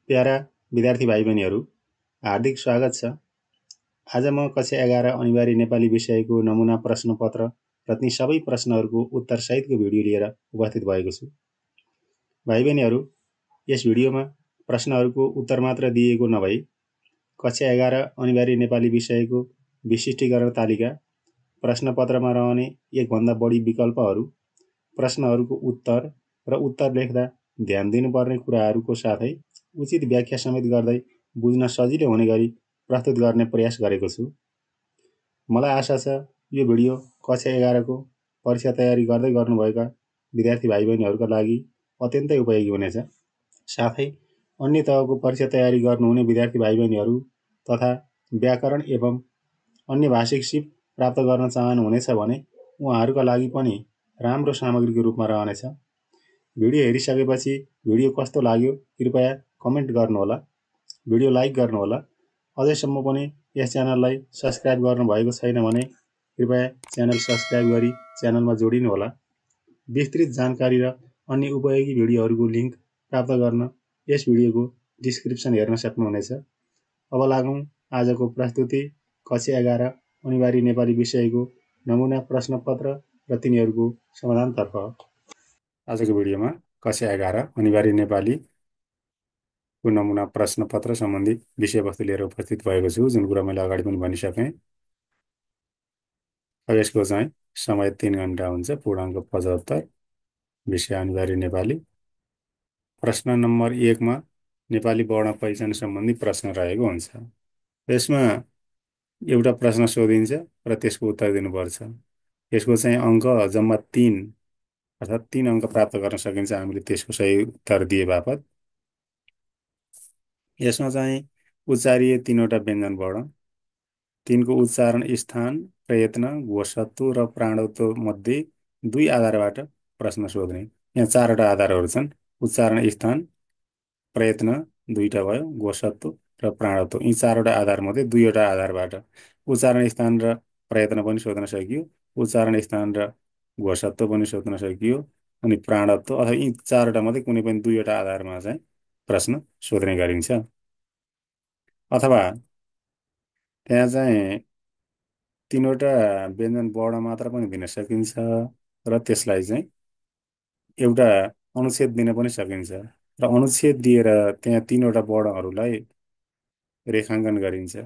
Para विद्यार्थी भाइ बहिनीहरू, हार्दिक स्वागत छ। आज म कक्षा 11 अनिवार्य नेपाली विषयको नमुना प्रश्नपत्र र ती सबै प्रश्नहरूको उत्तरसहितको भिडियो लिएर उपस्थित भएको छु। भाइ बहिनीहरू, यस भिडियोमा प्रश्नहरूको उत्तर मात्र दिएको नभई कक्षा 11 अनिवार्य नेपाली विषयको विशिष्टीकरण तालिका, प्रश्नपत्रमा रहने एकभन्दा बढी विकल्पहरू, प्रश्नहरूको उत्तर र उत्तर लेख्दा ध्यान दिनुपर्ने कुराहरूको साथै उचित व्याख्या समेत गर्दै बुझ्न सजिलो हुने गरी प्रस्तुत गर्ने प्रयास गरेको छु। मलाई आशा छ यो भिडियो कक्षा 11 को परीक्षा तयारी गर्दै गर्नुभएका विद्यार्थी भाइ बहिनीहरूका लागि अत्यन्तै उपयोगी हुनेछ। साथै अन्य तहको परीक्षा तयारी गर्नुहुने विद्यार्थी भाइ बहिनीहरू तथा व्याकरण एवं अन्य भाषिक सिप प्राप्त गर्न चाहनुहुनेछ भने उहाँहरूका लागि पनि राम्रो सामग्रीको रूपमा रहनेछ। भिडियो हेरिसकेपछि भिडियो कस्तो लाग्यो कृपया कमेन्ट गर्नुहोला, भिडियो लाइक गर्नुहोला। अझैसम्म पनि यस च्यानललाई सब्स्क्राइब गर्नुभएको छैन भने कृपया च्यानल सब्स्क्राइब गरी च्यानलमा जोडिनुहोला। विस्तृत जानकारी र अन्य उपयोगी भिडियोहरूको लिङ्क प्राप्त गर्न यस भिडियोको डिस्क्रिप्सन हेर्न सक्नुहुनेछ। अब लागौँ आजको प्रस्तुति कक्षा 11 अनिवार्य नेपाली विषयको नमुना प्रश्नपत्र र तिनीहरूको समाधानतर्फ। आजको भिडियोमा कक्षा 11 अनिवार्य नेपाली को नमुना प्रश्नपत्र सम्बन्धी विषयवस्तु लिएर उपस्थित भएको छु, जुन कुरा मैले अगाडि पनि भनिसकेँ। यसको चाहिँ समय 3 घण्टा हुन्छ, पूर्णाङ्क 75, विषय अनिवार्य नेपाली। प्रश्न नम्बर 1 मा नेपाली वर्ण पहिचान सम्बन्धी प्रश्न रहेको हुन्छ। यसमा एउटा प्रश्न सोधिन्छ र त्यसको उत्तर दिनुपर्छ। यसको चाहिँ अङ्क जम्मा 3 अर्थात् 3 अङ्क प्राप्त गर्न सकिन्छ हामीले त्यसको सही उत्तर दिए बापत। यसमा चाहिँ उच्चारिए 3वटा व्यञ्जन वर्ण, तिनको उच्चारण स्थान, प्रयत्न, घोषत्व र प्राणत्व मध्ये 2 आधारबाट प्रश्न सोध्ने। यहाँ 4वटा आधारहरू छन्। उच्चारण स्थान, प्रयत्न 2टा भयो, घोषत्व र प्राणत्व। यी 4वटा आधार मध्ये 2वटा आधारबाट उच्चारण स्थान र प्रयत्न पनि सोध्न सकियो, उच्चारण स्थान र घोषत्व पनि सोध्न सकियो, अनि प्राणत्व अथवा यी 4वटा मध्ये कुनै पनि 2वटा आधारमा चाहिँ प्रश्न सोध्ने गरिन्छ। अथवा त्यहाँ चाहिँ 3वटा व्यञ्जन वर्ण मात्र पनि दिन सकिन्छ र त्यसलाई चाहिँ एउटा अनुच्छेद दिन पनि सकिन्छ र अनुच्छेद दिएर त्यहाँ 3वटा वर्णहरूलाई रेखाङ्कन गरिन्छ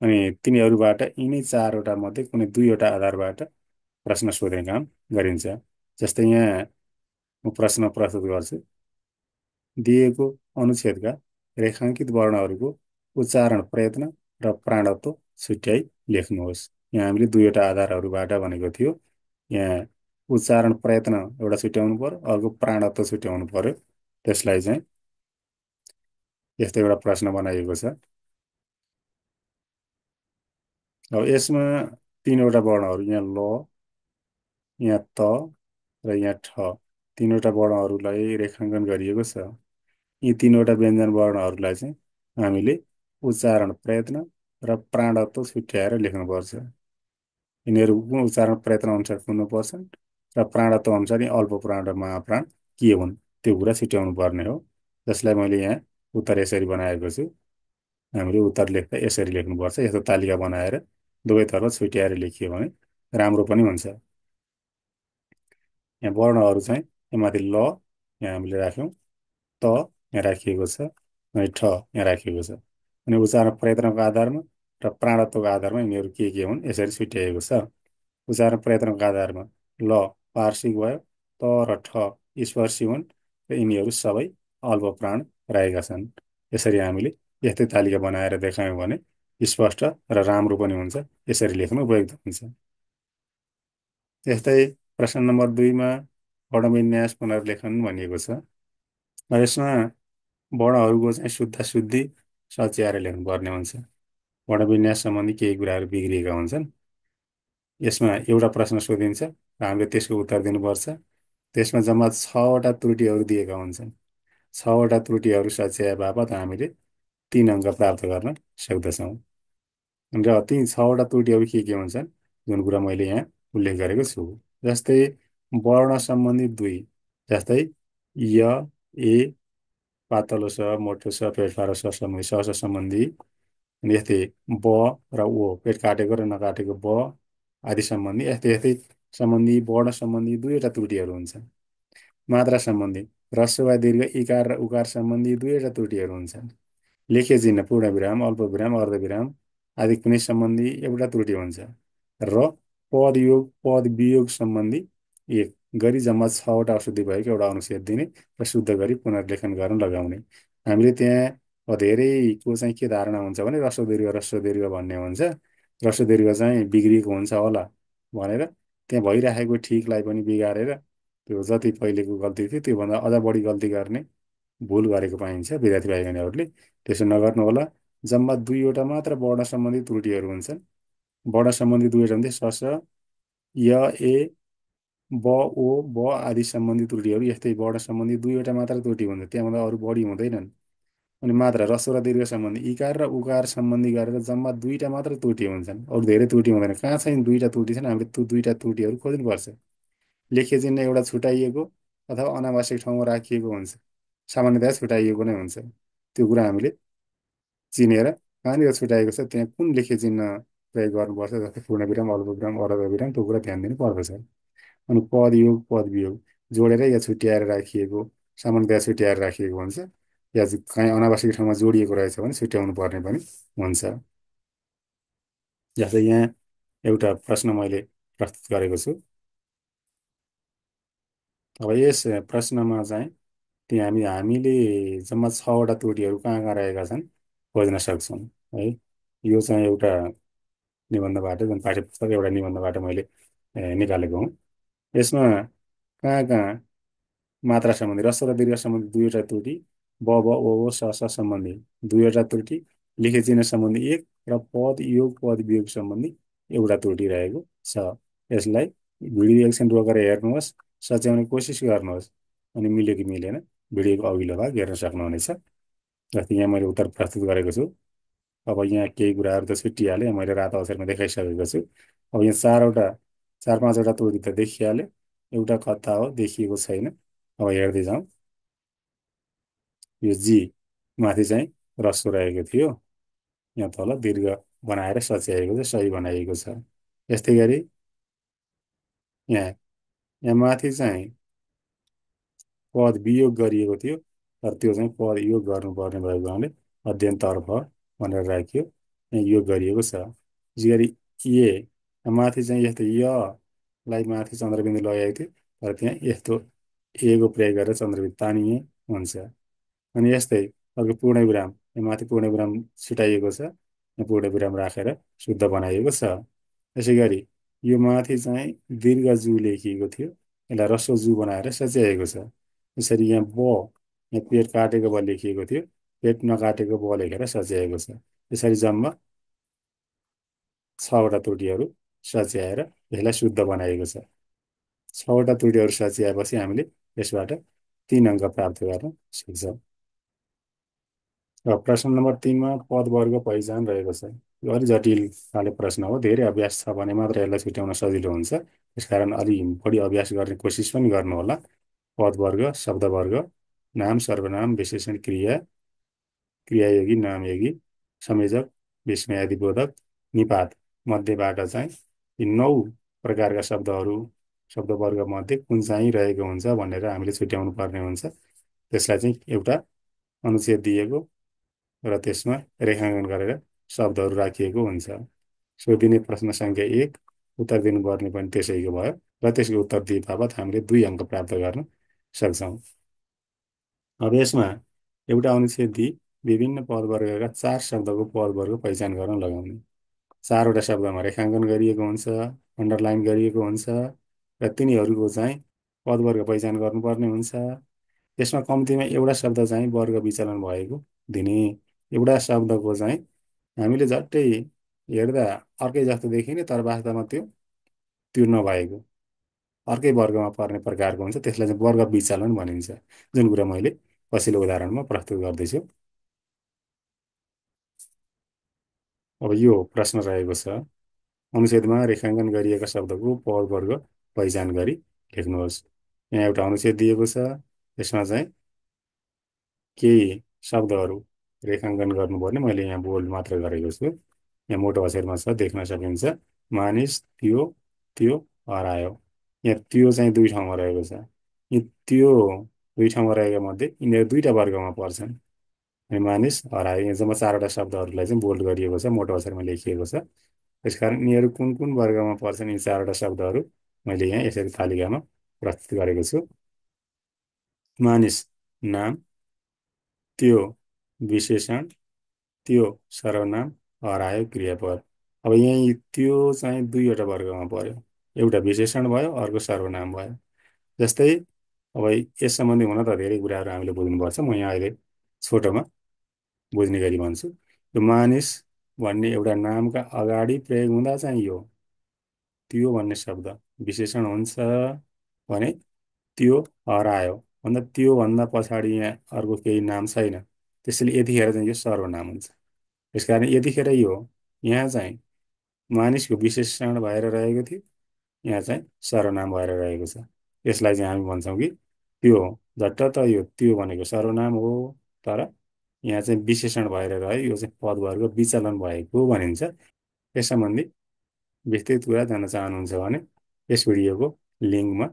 अनि तिनीहरूबाट यिनै 4वटा मध्ये कुनै 2वटा आधारबाट प्रश्न सोध्ने काम गरिन्छ। जस्तै यहाँ म प्रश्न प्रस्तुत गर्छु। दिएको अनुच्छेदका रेखाङ्कित वर्णहरूको उच्चारण, प्रयत्न र प्राणत्व छुट्याइ लेख्नुहोस्। यहाँ हामीले 2वटा आधारहरूबाट भनेको थियो। यहाँ उच्चारण, प्रयत्न एउटा छुट्याउनु पर्यो, अर्को प्राणत्व छुट्याउनु पर्यो। त्यसलाई चाहिँ यस्तो एउटा प्रश्न बनाइएको छ। अब यसमा 3वटा वर्णहरू, यहाँ ल, यहाँ त र यहाँ ठ, 3वटा वर्णहरूलाई रेखाङ्कन गरिएको छ। यी 3वटा व्यञ्जन वर्णहरूलाई चाहिँ हामीले उच्चारण, प्रयत्न र प्राणत्व छुट्याएर लेख्नुपर्छ। यिनीहरू उच्चारण, प्रयत्न अनुसार हुनुपर्छन् र प्राणत्व अनुसार अल्प प्राण र महाप्राण के हुन् त्यो कुरा छुट्याउनु पर्ने हो। जसलाई मैले यहाँ उत्तर यसरी बनाएको छु। हामीले उत्तर लेख्दा यसरी लेख्नुपर्छ। यस्तो तालिका बनाएर दुवैतर्फ छुट्याएर लेखियो भने राम्रो पनि हुन्छ। यहाँ वर्णहरू चाहिँ यहाँमाथि ल यहाँ हामीले राख्यौँ, त यहाँ राखिएको छ, अनि ठ यहाँ राखिएको छ। अनि उच्चारण, प्रयत्नको आधारमा र प्राणत्वको आधारमा यिनीहरू के हुन् यसरी छुट्याइएको छ। उच्चारण, प्रयत्नको आधारमा ल पार्श्विक भयो, त र ठ स्पर्शी हुन् र यिनीहरू सबै अल्प प्राण रहेका छन्। यसरी हामीले यस्तै तालिका बनाएर देखायौँ भने स्पष्ट र राम्रो पनि हुन्छ। यसरी लेख्नु उपयुक्त हुन्छ। यस्तै प्रश्न नम्बर 2 मा वर्णविन्यास पुनर्लेखन भनिएको छ। यसमा वर्णहरूको चाहिँ शुद्ध शुद्धि सच्याएर लेख्नुपर्ने हुन्छ। वर्णविन्यास सम्बन्धी केही कुराहरू बिग्रिएका हुन्छन्। यसमा एउटा प्रश्न सोधिन्छ र हामीले त्यसको उत्तर दिनुपर्छ। त्यसमा जम्मा 6वटा त्रुटिहरू दिएका हुन्छन्। 6वटा त्रुटिहरू सच्याए बापत हामीले 3 अङ्क प्राप्त गर्न सक्दछौँ। र ती 6वटा त्रुटिहरू के हुन्छन् जुन कुरा मैले यहाँ उल्लेख गरेको छु। जस्तै वर्ण सम्बन्धी 2, जस्तै य, ए, पातलो स मोटो स पेट फारो स सम्बन्धी स स सम्बन्धी अनि यस्तै ब र ओ पेट काटेको र नकाटेको ब आदि सम्बन्धी यस्तै यस्तै सम्बन्धी वर्ण सम्बन्धी दुईवटा त्रुटिहरू हुन्छन्। मात्रा सम्बन्धी ह्रस्व वा दीर्घ इकार र उकार सम्बन्धी दुईवटा त्रुटिहरू हुन्छन्। लेख्य चिन्ह पूर्णविराम अल्पविराम अर्धविराम आदि कुनै सम्बन्धी एउटा त्रुटि हुन्छ। र पद योग पद वियोग सम्बन्धी एक गरी जम्मा 6वटा अशुद्धि भएको एउटा अनुच्छेद दिने र शुद्ध गरी पुनर्लेखन गर्न लगाउने। हामीले त्यहाँ धेरैको चाहिँ के धारणा हुन्छ भने ह्रस्व दीर्घ भन्ने हुन्छ। ह्रस्व दीर्घ चाहिँ बिग्रिएको हुन्छ होला भनेर त्यहाँ भइराखेको ठिकलाई पनि बिगारेर त्यो जति पहिलेको गल्ती थियो त्योभन्दा अझ बढी गल्ती गर्ने भुल गरेको पाइन्छ विद्यार्थी भाइ बहिनीहरूले। त्यसो नगर्नु होला। जम्मा दुईवटा मात्र वर्ण सम्बन्धी त्रुटिहरू हुन्छन्। वर्ण सम्बन्धी दुईवटा हुन्थे स स य ए ब ओ ब आदि सम्बन्धी त्रुटिहरू यस्तै वर्ण सम्बन्धी दुईवटा मात्र त्रुटि हुन्छ, त्यहाँभन्दा अरू बढी हुँदैनन्। अनि मात्र ह्रस्व र दीर्घ सम्बन्धी इकार र उकार सम्बन्धी गरेर जम्मा दुईटा मात्र त्रुटि हुन्छन्, अरू धेरै त्रुटि हुँदैन। कहाँ चाहिँ दुईटा त्रुटि छन्, हामीले त्यो दुईटा त्रुटिहरू खोज्नुपर्छ। लेख्य चिन्ह एउटा छुट्याइएको अथवा अनावश्यक ठाउँमा राखिएको हुन्छ, सामान्यतया छुट्याइएको नै हुन्छ। त्यो कुरा हामीले चिनेर कहाँनिर छुट्याएको छ त्यहाँ कुन लेख्य चिन्ह प्रयोग गर्नुपर्छ, जस्तै पूर्णविराम अल्पविराम अर्धविराम, त्यो कुरा ध्यान दिनु पर्दछ। अनि पद योग पद वियोग जोडेर या छुट्याएर राखिएको, सामान्यतया छुट्याएर राखिएको हुन्छ, या कहीँ अनावश्यक ठाउँमा जोडिएको रहेछ भने छुट्याउनु पर्ने पनि हुन्छ। जस्तै यहाँ एउटा प्रश्न मैले प्रस्तुत गरेको छु। अब यस प्रश्नमा चाहिँ हामीले जम्मा 6वटा त्रुटिहरू कहाँ कहाँ रहेका छन् खोज्न सक्छौँ है। यो चाहिँ एउटा निबन्धबाट, जुन पाठ्य पुस्तक एउटा निबन्धबाट मैले निकालेको हुँ। यसमा कहाँ कहाँ मात्रा सम्बन्धी ह्रस्व र दीर्घ सम्बन्धी दुईवटा त्रुटि, ब ब ओ ओ स स सम्बन्धी दुईवटा त्रुटि, लेख्य चिन्ह सम्बन्धी एक र पद योग पद वियोग सम्बन्धी एउटा त्रुटि रहेको छ। यसलाई भिडियो एकछिन रोकेर हेर्नुहोस्, सच्याउने कोसिस गर्नुहोस्, अनि मिल्यो कि मिलेन भिडियोको अघिल्लो भाग हेर्न सक्नुहुनेछ। जस्तै यहाँ मैले उत्तर प्रस्तुत गरेको छु। अब यहाँ केही कुराहरू त छुट्टिहालेँ, मैले रातो अक्षरमा देखाइसकेको छु। अब यहाँ चार पाँचवटा त्रुटि त देखिहाल्यो, एउटा कता हो देखिएको छैन। अब हेर्दै जाउँ। यो जी माथि चाहिँ ह्रस्व रहेको थियो, यहाँ तल दीर्घ बनाएर सच्याएको छ, सही बनाइएको छ। यस्तै गरी यहाँ यहाँ माथि चाहिँ पद वियोग गरिएको थियो, तर त्यो चाहिँ पद योग गर्नुपर्ने भएको हुनाले अध्ययनतर्फ भनेर राखियो, यहाँ योग गरिएको छ। यसै गरी ए माथि चाहिँ यस्तो यलाई माथि चन्द्रबिन्दु लगाएको थियो, तर त्यहाँ यस्तोएको प्रयोग गरेर चन्द्रबिन्दु तानिए हुन्छ। अनि यस्तै अर्को पूर्णविराम, यहाँ माथि पूर्णविराम छुट्याइएको छ, यहाँ पूर्णविराम राखेर शुद्ध बनाइएको छ। यसै गरी यो माथि चाहिँ दीर्घ जु लेखिएको थियो, यसलाई ह्रस्व जु बनाएर सच्याइएको छ। यसरी यहाँ यहाँ पेट काटेको ब लेखिएको थियो, पेट नकाटेको ब लेखेर सच्याएको छ। यसरी जम्मा 6वटा त्रुटिहरू सच्याएर यसलाई शुद्ध बनाइएको छ। 6वटा त्रुटिहरू सच्याएपछि हामीले यसबाट 3 अङ्क प्राप्त गर्न सक्छौँ। र प्रश्न नम्बर 3मा पद वर्ग पहिचान रहेको छ। यो अलि जटिल खाले प्रश्न हो, धेरै अभ्यास छ भने मात्र यसलाई छुट्याउन सजिलो हुन्छ। त्यसकारण अलि बढी अभ्यास गर्ने कोसिस पनि गर्नुहोला। पद वर्ग, शब्द वर्ग, नाम सर्वनाम विशेषण क्रिया, क्रियायोगी नामयोगी, संयोजक विस्मयादिबोधक, निपात मध्येबाट चाहिँ यी 9 प्रकारका शब्दहरू शब्द वर्ग मध्ये कुन चाहिँ रहेको हुन्छ भनेर हामीले छुट्याउनु पर्ने हुन्छ। त्यसलाई चाहिँ एउटा अनुच्छेद दिएको र त्यसमा रेखाङ्कन गरेर शब्दहरू राखिएको हुन्छ। सोधिने प्रश्न सङ्ख्या 1 उत्तर दिनुपर्ने पनि त्यसैको भयो, र त्यसको उत्तर दिए बापत हामीले 2 अङ्क प्राप्त गर्न सक्छौँ। अब यसमा एउटा अनुच्छेद दिई विभिन्न पदवर्गका 4 शब्दको पदवर्ग पहिचान गर्न लगाउने। 4वटा शब्दमा रेखाङ्कन गरिएको हुन्छ, अन्डरलाइन गरिएको हुन्छ, र तिनीहरूको चाहिँ पदवर्ग पहिचान गर्नुपर्ने हुन्छ। यसमा कम्तीमा एउटा शब्द चाहिँ वर्ग विचलन भएको दिने। एउटा शब्दको चाहिँ हामीले झट्टै हेर्दा अर्कै जस्तो देखिने, तर वास्तवमा त्यो नभएको अर्कै वर्गमा पर्ने प्रकारको हुन्छ, त्यसलाई चाहिँ वर्ग विचलन भनिन्छ, जुन कुरा मैले पछिल्लो उदाहरणमा प्रस्तुत गर्दैछु। अब यो प्रश्न रहेको छ, अनुच्छेदमा रेखाङ्कन गरिएका शब्दको पद वर्ग पहिचान गरी लेख्नुहोस्। यहाँ एउटा अनुच्छेद दिएको छ, यसमा चाहिँ केही शब्दहरू रेखाङ्कन गर्नुपर्ने मैले यहाँ बोल्ड मात्र गरेको छु। यहाँ मोटो अक्षरमा छ, देख्न सकिन्छ। मानिस त्यो त्यो हरायो। यहाँ त्यो चाहिँ दुई ठाउँमा रहेको छ। यी त्यो दुई ठाउँमा रहेका मध्ये यिनीहरू दुईटा वर्गमा पर्छन्। अनि मानिस हरायो, यहाँ जम्मा चारवटा शब्दहरूलाई चाहिँ बोल्ड गरिएको छ, मोटो अक्षरमा लेखिएको छ। त्यसकारण यिनीहरू कुन कुन वर्गमा पर्छन् यी चारवटा शब्दहरू मैले यहाँ यसरी तालिकामा प्रस्तुत गरेको छु। मानिस नाम, त्यो विशेषण, त्यो सर्वनाम, हरायो क्रियापद। अब यहीँ त्यो चाहिँ दुईवटा वर्गमा पर्यो, एउटा विशेषण भयो, अर्को सर्वनाम भयो। जस्तै अब यस सम्बन्धी हुन त धेरै कुराहरू हामीले बुझ्नुपर्छ। म यहाँ अहिले छोटोमा बुझ्ने गरी भन्छु। यो मानिस भन्ने एउटा नामका अगाडि प्रयोग हुँदा चाहिँ यो त्यो भन्ने शब्द विशेषण हुन्छ भने त्यो हरायो भन्दा त्योभन्दा पछाडि यहाँ अर्को केही नाम छैन, त्यसैले यतिखेर चाहिँ यो सर्वनाम हुन्छ। त्यसकारण यतिखेर यो यहाँ चाहिँ मानिसको विशेषण भएर रहेको थियो, यहाँ चाहिँ सर्वनाम भएर रहेको छ। यसलाई चाहिँ हामी भन्छौँ कि त्यो झट्ट त यो त्यो भनेको सर्वनाम हो, तर यहाँ चाहिँ विशेषण भएर रह्यो, यो चाहिँ पदवर्ग विचलन भएको भनिन्छ। यस सम्बन्धी विस्तृत कुरा जान्न चाहनुहुन्छ भने यस भिडियोको लिङ्कमा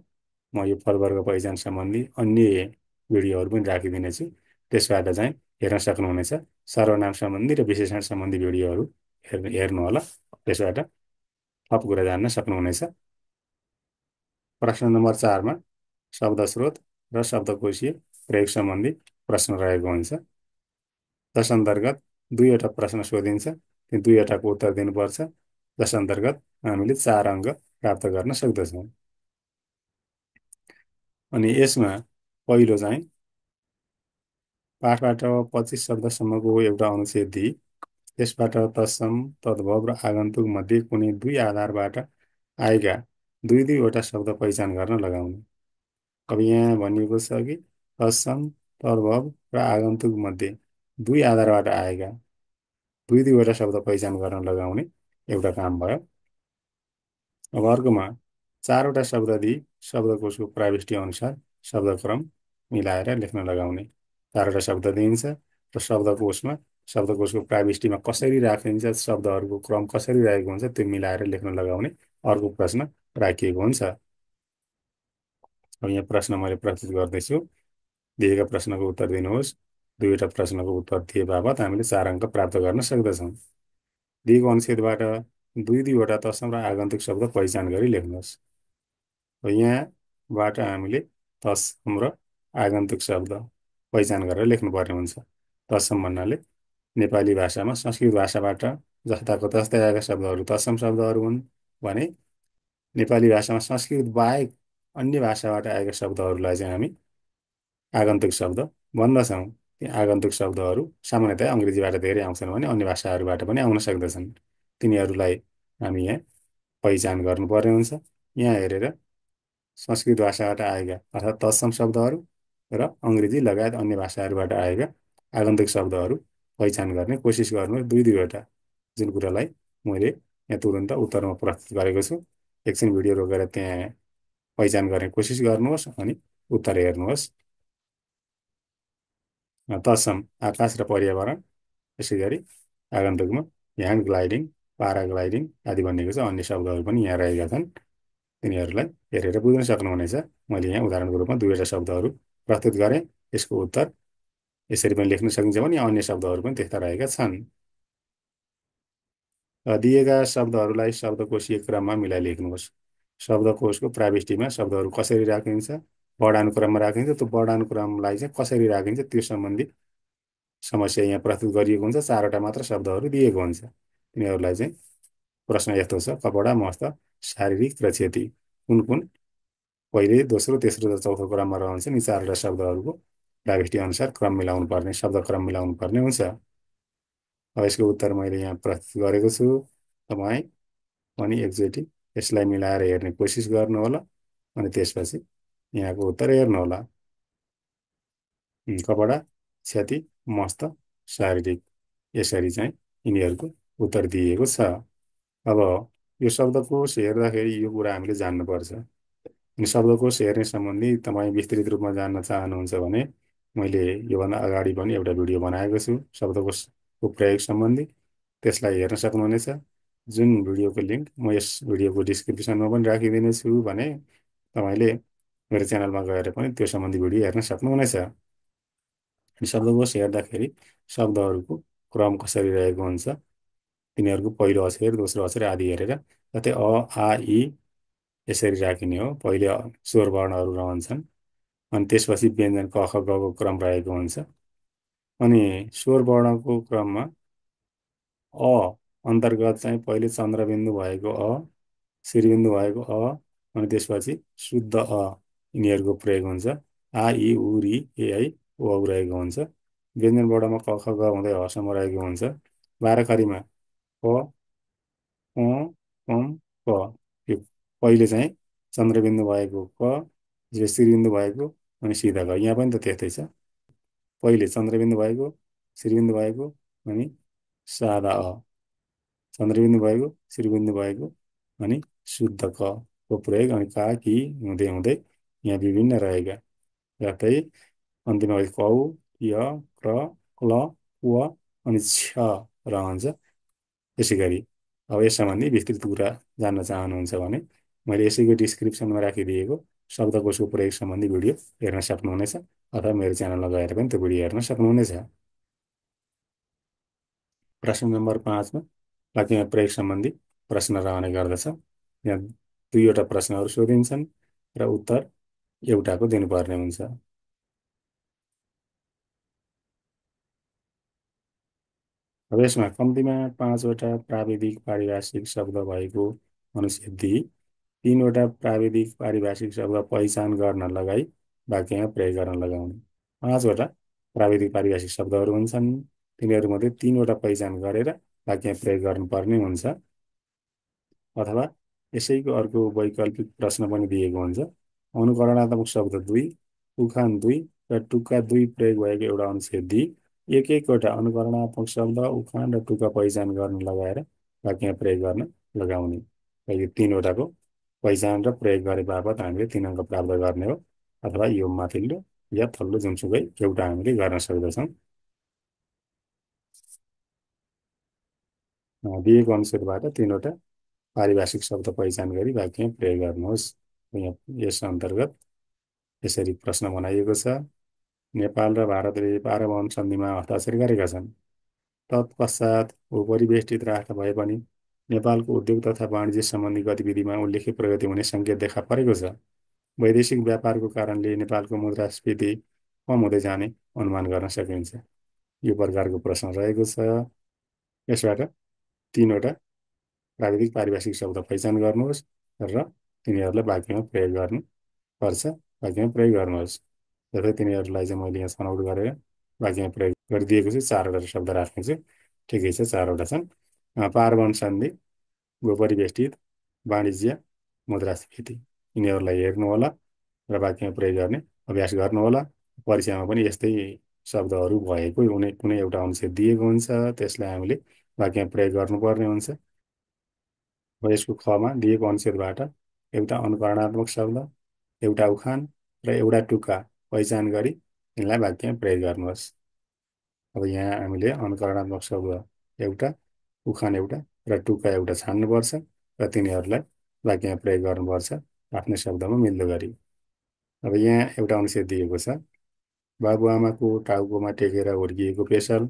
म यो पदवर्ग पहिचान सम्बन्धी अन्य भिडियोहरू पनि राखिदिनेछु, त्यसबाट चाहिँ हेर्न सक्नुहुनेछ। सर्वनाम सम्बन्धी र विशेषण सम्बन्धी भिडियोहरू हेर्नुहोला, त्यसबाट थप कुरा जान्न सक्नुहुनेछ। प्रश्न नम्बर 4मा शब्द स्रोत र शब्दकोशीय प्रयोग सम्बन्धी प्रश्न रहेको हुन्छ। जस अन्तर्गत दुईवटा प्रश्न सोधिन्छ, ती दुईवटाको उत्तर दिनुपर्छ, जस अन्तर्गत हामीले 4 अङ्क प्राप्त गर्न सक्दछौँ। अनि यसमा पहिलो चाहिँ पाठबाट 25 शब्दसम्मको एउटा अनुच्छेद दिई त्यसबाट तत्सम, तद्भव र आगन्तुक मध्ये कुनै दुई आधारबाट आएका दुई दुईवटा शब्द पहिचान गर्न लगाउने। अब यहाँ भनिएको छ कि तत्सम, तद्भव र आगन्तुक मध्ये दुई आधारबाट आएका दुई दुईवटा शब्द पहिचान गर्न लगाउने एउटा काम भयो। अब अर्कोमा चारवटा शब्द दिई शब्दकोशको प्राविष्टि अनुसार शब्दक्रम मिलाएर लेख्न लगाउने। चारवटा शब्द दिइन्छ र शब्दकोशको प्राविष्टिमा कसरी राखिन्छ, शब्दहरूको क्रम कसरी रहेको हुन्छ त्यो मिलाएर लेख्न लगाउने अर्को प्रश्न राखिएको हुन्छ। अब यहाँ प्रश्न मैले प्रस्तुत गर्दैछु, दिएका प्रश्नको उत्तर दिनुहोस्। दुईवटा प्रश्नको उत्तर दिए बापत हामीले 4 अङ्क प्राप्त गर्न सक्दछौँ। दिएको अनुच्छेदबाट दुई दुईवटा तत्सम र आगन्तुक शब्द पहिचान गरी लेख्नुहोस्। यहाँबाट हामीले तत्सम र आगन्तुक शब्द पहिचान गरेर लेख्नुपर्ने हुन्छ। तत्सम भन्नाले नेपाली भाषामा संस्कृत भाषाबाट जस्ताको तस्तै आएका शब्दहरू तत्सम शब्दहरू हुन् भने नेपाली भाषामा संस्कृत बाहेक अन्य भाषाबाट आएका शब्दहरूलाई चाहिँ हामी आगन्तुक शब्द भन्दछौँ। ती आगन्तुक शब्दहरू सामान्यतया अङ्ग्रेजीबाट धेरै आउँछन् भने अन्य भाषाहरूबाट पनि आउन सक्दछन्। तिनीहरूलाई हामी यहाँ पहिचान गर्नुपर्ने हुन्छ। यहाँ हेरेर संस्कृत भाषाबाट आएका अर्थात् तत्सम शब्दहरू र अङ्ग्रेजी लगायत अन्य भाषाहरूबाट आएका आगन्तुक शब्दहरू पहिचान गर्ने कोसिस गर्नुहोस्। दुई दुईवटा जुन कुरालाई मैले यहाँ तुरुन्त उत्तरमा प्रस्तुत गरेको छु, एकछिन भिडियो रोकेर त्यहाँ पहिचान गर्ने कोसिस गर्नुहोस् अनि उत्तर हेर्नुहोस्। तत्सम आकाश र पर्यावरण, यसै गरी आगन्तुकमा ह्यान्ड ग्लाइडिङ, पाराग्लाइडिङ आदि भनिएको छ। अन्य शब्दहरू पनि यहाँ रहेका छन्, तिनीहरूलाई हेरेर बुझ्न सक्नुहुनेछ। मैले यहाँ उदाहरणको रूपमा दुईवटा शब्दहरू प्रस्तुत गरेँ। यसको उत्तर यसरी पनि लेख्न सकिन्छ भने अन्य शब्दहरू पनि त्यस्ता रहेका छन्। दिएका शब्दहरूलाई शब्दकोशीय क्रममा मिलाई लेख्नुहोस्। शब्दकोशको प्राविष्टिमा शब्दहरू कसरी राखिन्छ, वर्णानुक्रममा राखिन्छ, त्यो वर्णानुक्रमलाई चाहिँ कसरी राखिन्छ त्यो सम्बन्धी समस्या यहाँ प्रस्तुत गरिएको हुन्छ। 4वटा मात्र शब्दहरू दिएको हुन्छ। तिनीहरूलाई चाहिँ प्रश्न यस्तो छ, कपडा, मस्त, शारीरिक र क्षति कुन कुन पहिले, दोस्रो, तेस्रो र चौथो क्रममा रहन्छन्। यी 4वटा शब्दहरूको प्राविष्टि अनुसार क्रम मिलाउनु पर्ने, शब्दक्रम मिलाउनु पर्ने हुन्छ। अब यसको उत्तर मैले यहाँ प्रस्तुत गरेको छु। तपाईँ पनि एकचोटि यसलाई मिलाएर हेर्ने कोसिस गर्नुहोला अनि त्यसपछि यहाँको उत्तर हेर्नुहोला। कपडा, क्षति, मस्त, शारीरिक, यसरी चाहिँ यिनीहरूको उत्तर दिइएको छ। अब यो शब्दकोश हेर्दाखेरि यो कुरा हामीले जान्नुपर्छ। अनि शब्दकोश हेर्ने सम्बन्धी तपाईँ विस्तृत रूपमा जान्न चाहनुहुन्छ भने मैले योभन्दा अगाडि पनि एउटा भिडियो बनाएको छु शब्दकोशको प्रयोग सम्बन्धी, त्यसलाई हेर्न सक्नुहुनेछ। जुन भिडियोको लिङ्क म यस भिडियोको डिस्क्रिप्सनमा पनि राखिदिनेछु भने तपाईँले मेरो च्यानलमा गएर पनि त्यो सम्बन्धी भिडियो हेर्न सक्नुहुनेछ। अनि शब्दकोश हेर्दाखेरि शब्दहरूको क्रम कसरी रहेको हुन्छ, तिनीहरूको पहिलो अक्षर, दोस्रो अक्षर आदि हेरेर, जस्तै अ, आ, इ यसरी राखिने हो। पहिले स्वर वर्णहरू रहन्छन्, अनि त्यसपछि व्यञ्जन क, ख, ग को क्रम रहेको हुन्छ। अनि स्वर वर्णको क्रममा अ अन्तर्गत चाहिँ पहिले चन्द्रबिन्दु भएको अ, श्रीबिन्दु भएको अ, अनि त्यसपछि शुद्ध अ, यिनीहरूको प्रयोग हुन्छ। आ, इ, उ, रि, ए, ऐ, ओ, औ रहेको हुन्छ। व्यञ्जन वर्णमा क, ख, ग हुँदै हसम्म रहेको हुन्छ। बाह्रखरीमा क, क, कम, क, यो पहिले चाहिँ चन्द्रबिन्दु भएको क, श्रीबिन्दु भएको अनि सिधा ग। यहाँ पनि त त्यस्तै छ, पहिले चन्द्रबिन्दु भएको, श्रीबिन्दु भएको अनि सादा अ, चन्द्रबिन्दु भएको, श्रीबिन्दु भएको अनि शुद्ध क को प्रयोग, अनि का, कि हुँदै हुँदै यहाँ विभिन्न रहेका, जस्तै अन्तिममा कौ, य, क्र, क्ल, व अनि छ रहन्छ। यसै गरी अब यस सम्बन्धी विस्तृत कुरा जान्न चाहनुहुन्छ भने मैले यसैको डिस्क्रिप्सनमा राखिदिएको शब्दकोशको प्रयोग सम्बन्धी भिडियो हेर्न सक्नुहुनेछ, अथवा मेरो च्यानलमा गएर पनि त्यो भिडियो हेर्न सक्नुहुनेछ। प्रश्न नम्बर 5मा वाक्यमा प्रयोग सम्बन्धी प्रश्न रहने गर्दछ। यहाँ दुईवटा प्रश्नहरू सोधिन्छन् र उत्तर एउटाको दिनुपर्ने हुन्छ। अब यसमा कम्तीमा 5वटा प्राविधिक पारिभाषिक शब्द भएको अनुच्छेददेखि 3वटा प्राविधिक पारिभाषिक शब्द पहिचान गर्न लगाई वाक्यमा प्रयोग गर्न लगाउने। 5वटा प्राविधिक पारिभाषिक शब्दहरू हुन्छन्, तिनीहरूमध्ये 3वटा पहिचान गरेर वाक्यमा प्रयोग गर्नुपर्ने हुन्छ। अथवा यसैको अर्को वैकल्पिक प्रश्न पनि दिएको हुन्छ। अनुकरणात्मक शब्द 2, उखान 2 र टुक्का 2 प्रयोग भएको एउटा अनुच्छेददेखि एक एकवटा अनुकरणात्मक शब्द, उखान र टुक्का पहिचान गर्न लगाएर वाक्यमा प्रयोग गर्न लगाउने। र यो 3वटाको पहिचान र प्रयोग गरे बापत हामीले 3 अङ्क प्राप्त गर्ने हो, अथवा यो माथिल्लो या तल्लो जुनसुकै एउटा हामीले गर्न सक्दछौँ। दिएको अनुसारबाट 3वटा पारिभाषिक शब्द पहिचान गरी वाक्यमा प्रयोग गर्नुहोस्। यहाँ यस अन्तर्गत यसरी प्रश्न बनाइएको छ। नेपाल र भारतले पारमाणु सन्धिमा हस्ताक्षर गरेका छन्। तत्पश्चात भूपरिवेष्टित राष्ट्र भए पनि नेपालको उद्योग तथा वाणिज्य सम्बन्धी गतिविधिमा उल्लेख्य प्रगति हुने सङ्केत देखा परेको छ। वैदेशिक व्यापारको कारणले नेपालको मुद्रास्फीति कम हुँदै जाने अनुमान गर्न सकिन्छ। यो प्रकारको प्रश्न रहेको छ। यसबाट 3वटा प्राविधिक पारिभाषिक शब्द पहिचान गर्नुहोस् र तिनीहरूलाई वाक्यमा प्रयोग गर्नुपर्छ। वाक्यमा प्रयोग गर्नुहोस्। जस्तै तिनीहरूलाई चाहिँ मैले यहाँ छनौट गरेर वाक्यमा प्रयोग गरिदिएको छु। 4वटा शब्द राख्ने छु, ठिकै छ, 4वटा छन्। पारमाणु सन्धि, भूपरिवेष्टित, वाणिज्य, मुद्रास्फीति, यिनीहरूलाई हेर्नुहोला र वाक्यमा प्रयोग गर्ने अभ्यास गर्नुहोला। परीक्षामा पनि यस्तै शब्दहरू भएको कुनै एउटा अनुच्छेद दिएको हुन्छ, त्यसलाई हामीले वाक्यमा प्रयोग गर्नुपर्ने हुन्छ। र यसको खमा दिएको अनुच्छेदबाट एउटा अनुकरणात्मक शब्द, एउटा उखान र एउटा टुक्का पहिचान गरी तिनलाई वाक्यमा प्रयोग गर्नुहोस्। अब यहाँ हामीले अनुकरणात्मक शब्द एउटा, उखान एउटा र टुक्का एउटा छान्नुपर्छ र तिनीहरूलाई वाक्यमा प्रयोग गर्नुपर्छ आफ्नै शब्दमा मिल्दो गरी। अब यहाँ एउटा अनुच्छेद दिएको छ। बाबुआमाको टाउकोमा टेकेर हुर्किएको पेसल,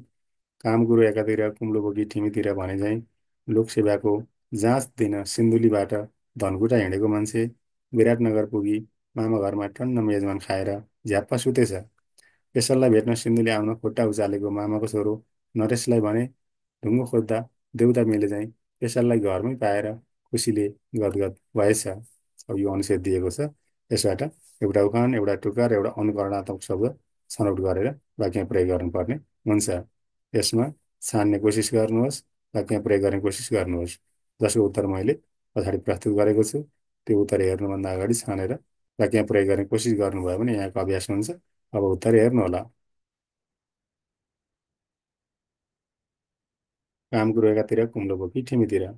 काम कुरो एकातिर कुम्लो बोकी ठिमीतिर भने झैँ लोकसेवाको जाँच दिन सिन्धुलीबाट धनकुटा हिँडेको मान्छे विराटनगर पुगी मामा घरमा टन्न मेजमान खाएर झ्याप्पा सुतेछ। पेसललाई भेट्न सिन्धुली आउन खुट्टा उचालेको मामाको छोरो नरेशलाई भने ढुङ्गो खोज्दा देउता मिले झैँ पेसललाई घरमै पाएर खुसीले गदगद भएछ। अब यो अनुच्छेद दिएको छ। यसबाट एउटा उखान, एउटा टुक्का र एउटा अनुकरणात्मक शब्द छनौट गरेर वाक्यमा प्रयोग गर्नुपर्ने हुन्छ। यसमा छान्ने कोसिस गर्नुहोस्, वाक्यमा प्रयोग गर्ने कोसिस गर्नुहोस्। जसको उत्तर मैले पछाडि प्रस्तुत गरेको छु, त्यो उत्तर हेर्नुभन्दा अगाडि छानेर वाक्यमा प्रयोग गर्ने कोसिस गर्नुभयो भने यहाँको अभ्यास हुन्छ। अब उत्तर हेर्नुहोला। काम कुरो एकातिर कुम्लो बोकी ठिमीतिर।